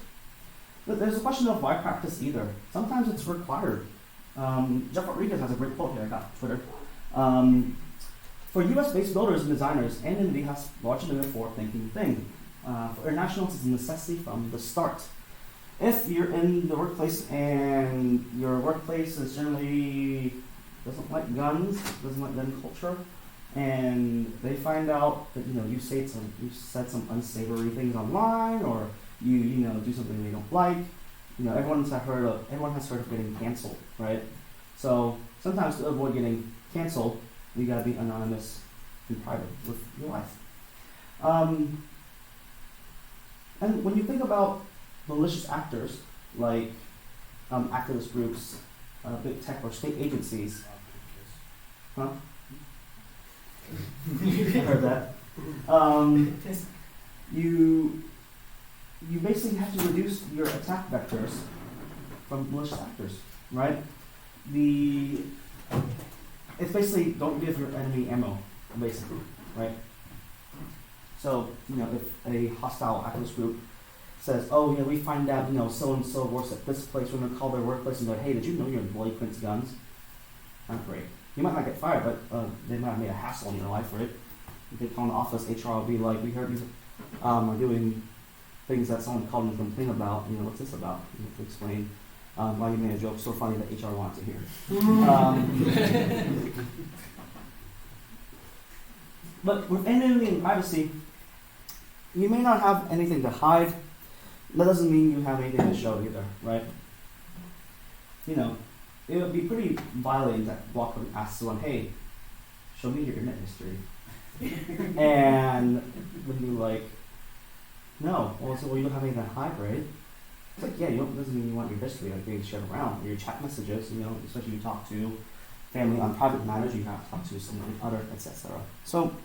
But there's a question of why practice either. Sometimes it's required. Jeff Rodriguez has a great quote here I got on Twitter. For US-based builders and designers, anonymity has largely been a forward-thinking thing. For internationals, it's a necessity from the start. If you're in the workplace and your workplace is generally doesn't like guns, doesn't like gun culture, and they find out that you said some unsavory things online, or you do something they don't like, everyone has heard of getting canceled, right? So sometimes to avoid getting canceled, you gotta be anonymous and private with your life. And when you think about malicious actors like activist groups, big tech or state agencies, huh? I heard that. you basically have to reduce your attack vectors from malicious actors, right? It's basically don't give your enemy ammo, basically, right? So, if a hostile activist group says, oh, we find out, so-and-so works at this place, we're going to call their workplace and go, hey, did you know your employee prints guns? Not great. You might not get fired, but they might have made a hassle in your life, right? If they call in the office, HR will be like, we heard you are doing things that someone called and complained about, what's this about? You have to explain why you made a joke so funny that HR wanted to hear. But with anonymity and privacy, you may not have anything to hide. That doesn't mean you have anything to show either, right? It would be pretty violating to walk up and ask someone, hey, show me your internet history. And when you're like, no. Well, so you don't have anything to hide, right? It's like, yeah, doesn't mean you want your history being shared around, or your chat messages, especially you talk to family on private matters, you have to talk to someone other, etc. So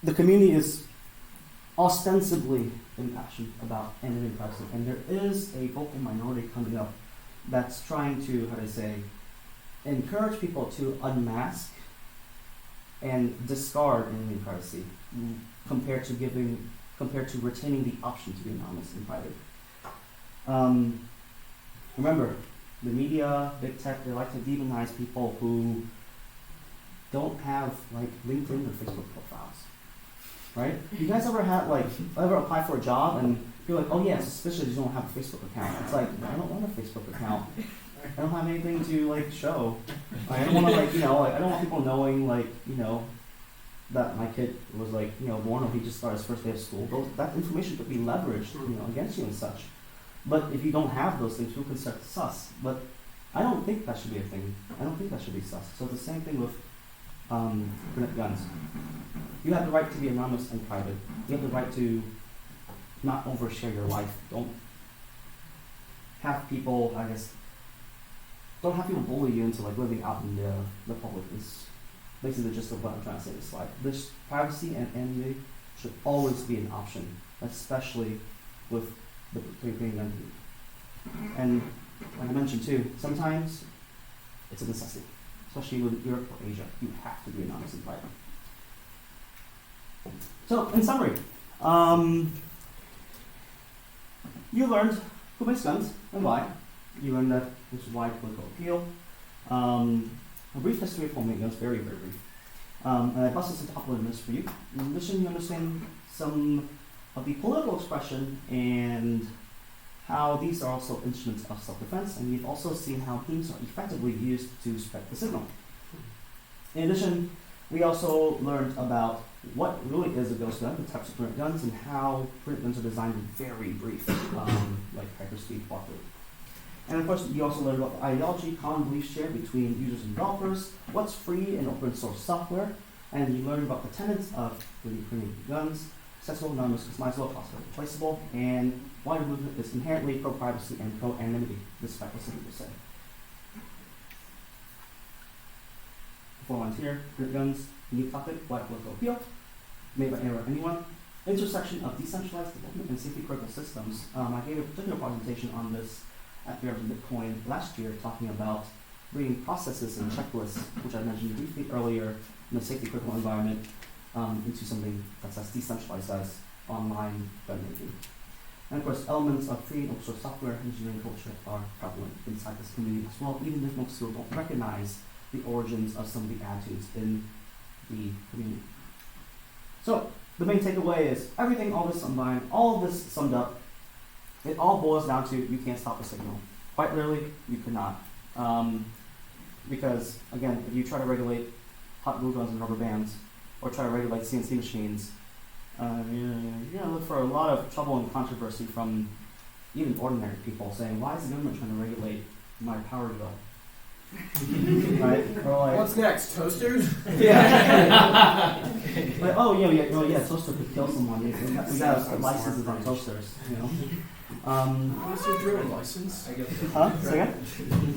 the community is ostensibly impassioned about anonymity privacy, and there is a vocal minority coming up that's trying to, encourage people to unmask and discard anonymity privacy compared to retaining the option to be anonymous and private. Remember, the media, big tech, they like to demonize people who don't have LinkedIn or Facebook profiles, right? You guys ever apply for a job and you're like, oh yeah, it's suspicious you don't have a Facebook account. It's like, I don't want a Facebook account. I don't have anything to show. I don't want to I don't want people knowing that my kid was born or he just started his first day of school. That information could be leveraged against you and such. But if you don't have those things, who can start sus? But I don't think that should be a thing. I don't think that should be sus. So the same thing with print guns. You have the right to be anonymous and private. You have the right to not overshare your life. Don't have people, don't have people bully you into living out in the public. It's basically the gist of what I'm trying to say in this slide. This privacy and anonymity should always be an option, especially with the green gun. And like I mentioned too, sometimes it's a necessity, especially with Europe or Asia. You have to be anonymous and private. So, in summary, you learned who makes guns and why. You learned that there's wide political appeal. A brief history of homemade guns, very, very brief. And I busted some popular myths for you. In addition, you understand some of the political expression and how these are also instruments of self-defense, and you've also seen how themes are effectively used to spread the signal. In addition, we also learned about what really is a ghost gun, the types of print guns, and how print guns are designed in very brief, like hyperspeed walkthrough. And of course, you also learned about the ideology, common beliefs shared between users and developers, what's free and open source software, and you learned about the tenets of 3D printing guns, accessible, anonymous, customizable, possible, replaceable, and why the movement is inherently pro-privacy and pro-anonymity, despite what some people say. 4 lines here, print guns, new topic, wide political appeal, made by anyone, intersection of decentralized development and safety critical systems. I gave a particular presentation on this at the Bitcoin last year, talking about bringing processes and checklists, which I mentioned briefly earlier, in a safety critical environment, into something that's as decentralized as online gun making. And of course, elements of free and open source software engineering culture are prevalent inside this community as well, even if most people don't recognize the origins of some of the attitudes in the community. So, the main takeaway is everything, all this combined, all of this summed up, it all boils down to you can't stop the signal. Quite literally, you cannot. Because, again, if you try to regulate hot glue guns and rubber bands, or try to regulate CNC machines, you're going to look for a lot of trouble and controversy from even ordinary people saying, why is the government trying to regulate my power drill? Right? Or What's next? Toasters? Yeah. Toaster could kill someone. We got licenses on toasters, Where's your drill license? Huh? Say again?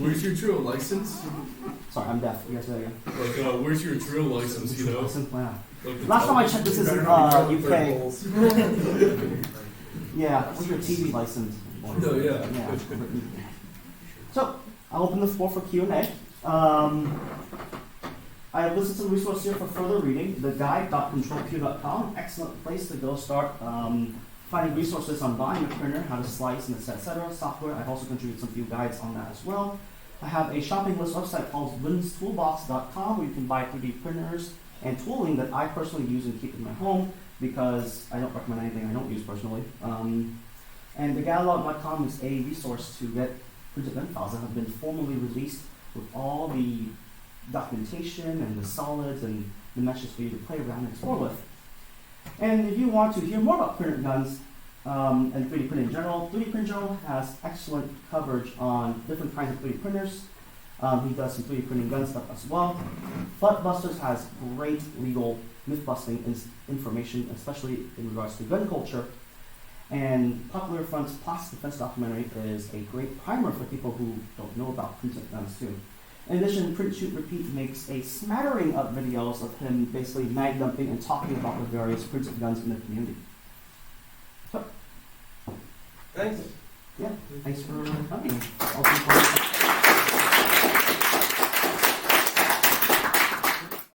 Where's your drill license? Sorry, I'm deaf. You guys say that again? Like, where's your drill license, you know? License? Wow. Like the Last time I checked, this is Better UK. not be drilling holes. Yeah, what's your TV license? No, yeah. Yeah. So, I'll open the floor for Q&A. I have listed some resources here for further reading. The guide.controlq.com, excellent place to go start finding resources on buying a printer, how to slice and etc. Software. I've also contributed some few guides on that as well. I have a shopping list website called winstoolbox.com where you can buy 3D printers and tooling that I personally use and keep in my home because I don't recommend anything I don't use personally. And thegatalog.com is a resource to get printed gun files that have been formally released with all the documentation and the solids and the meshes for you to play around and explore with. And if you want to hear more about printed guns and 3D printing in general, 3D Print Journal has excellent coverage on different kinds of 3D printers. He does some 3D printing gun stuff as well. Buttbusters has great legal myth-busting information, especially in regards to gun culture. And Popular Front's Plastic Defense documentary is a great primer for people who don't know about printed guns too. In addition, Print, Shoot, Repeat makes a smattering of videos of him basically mag dumping and talking about the various printed guns in the community. So, Thanks. yeah, thanks for coming.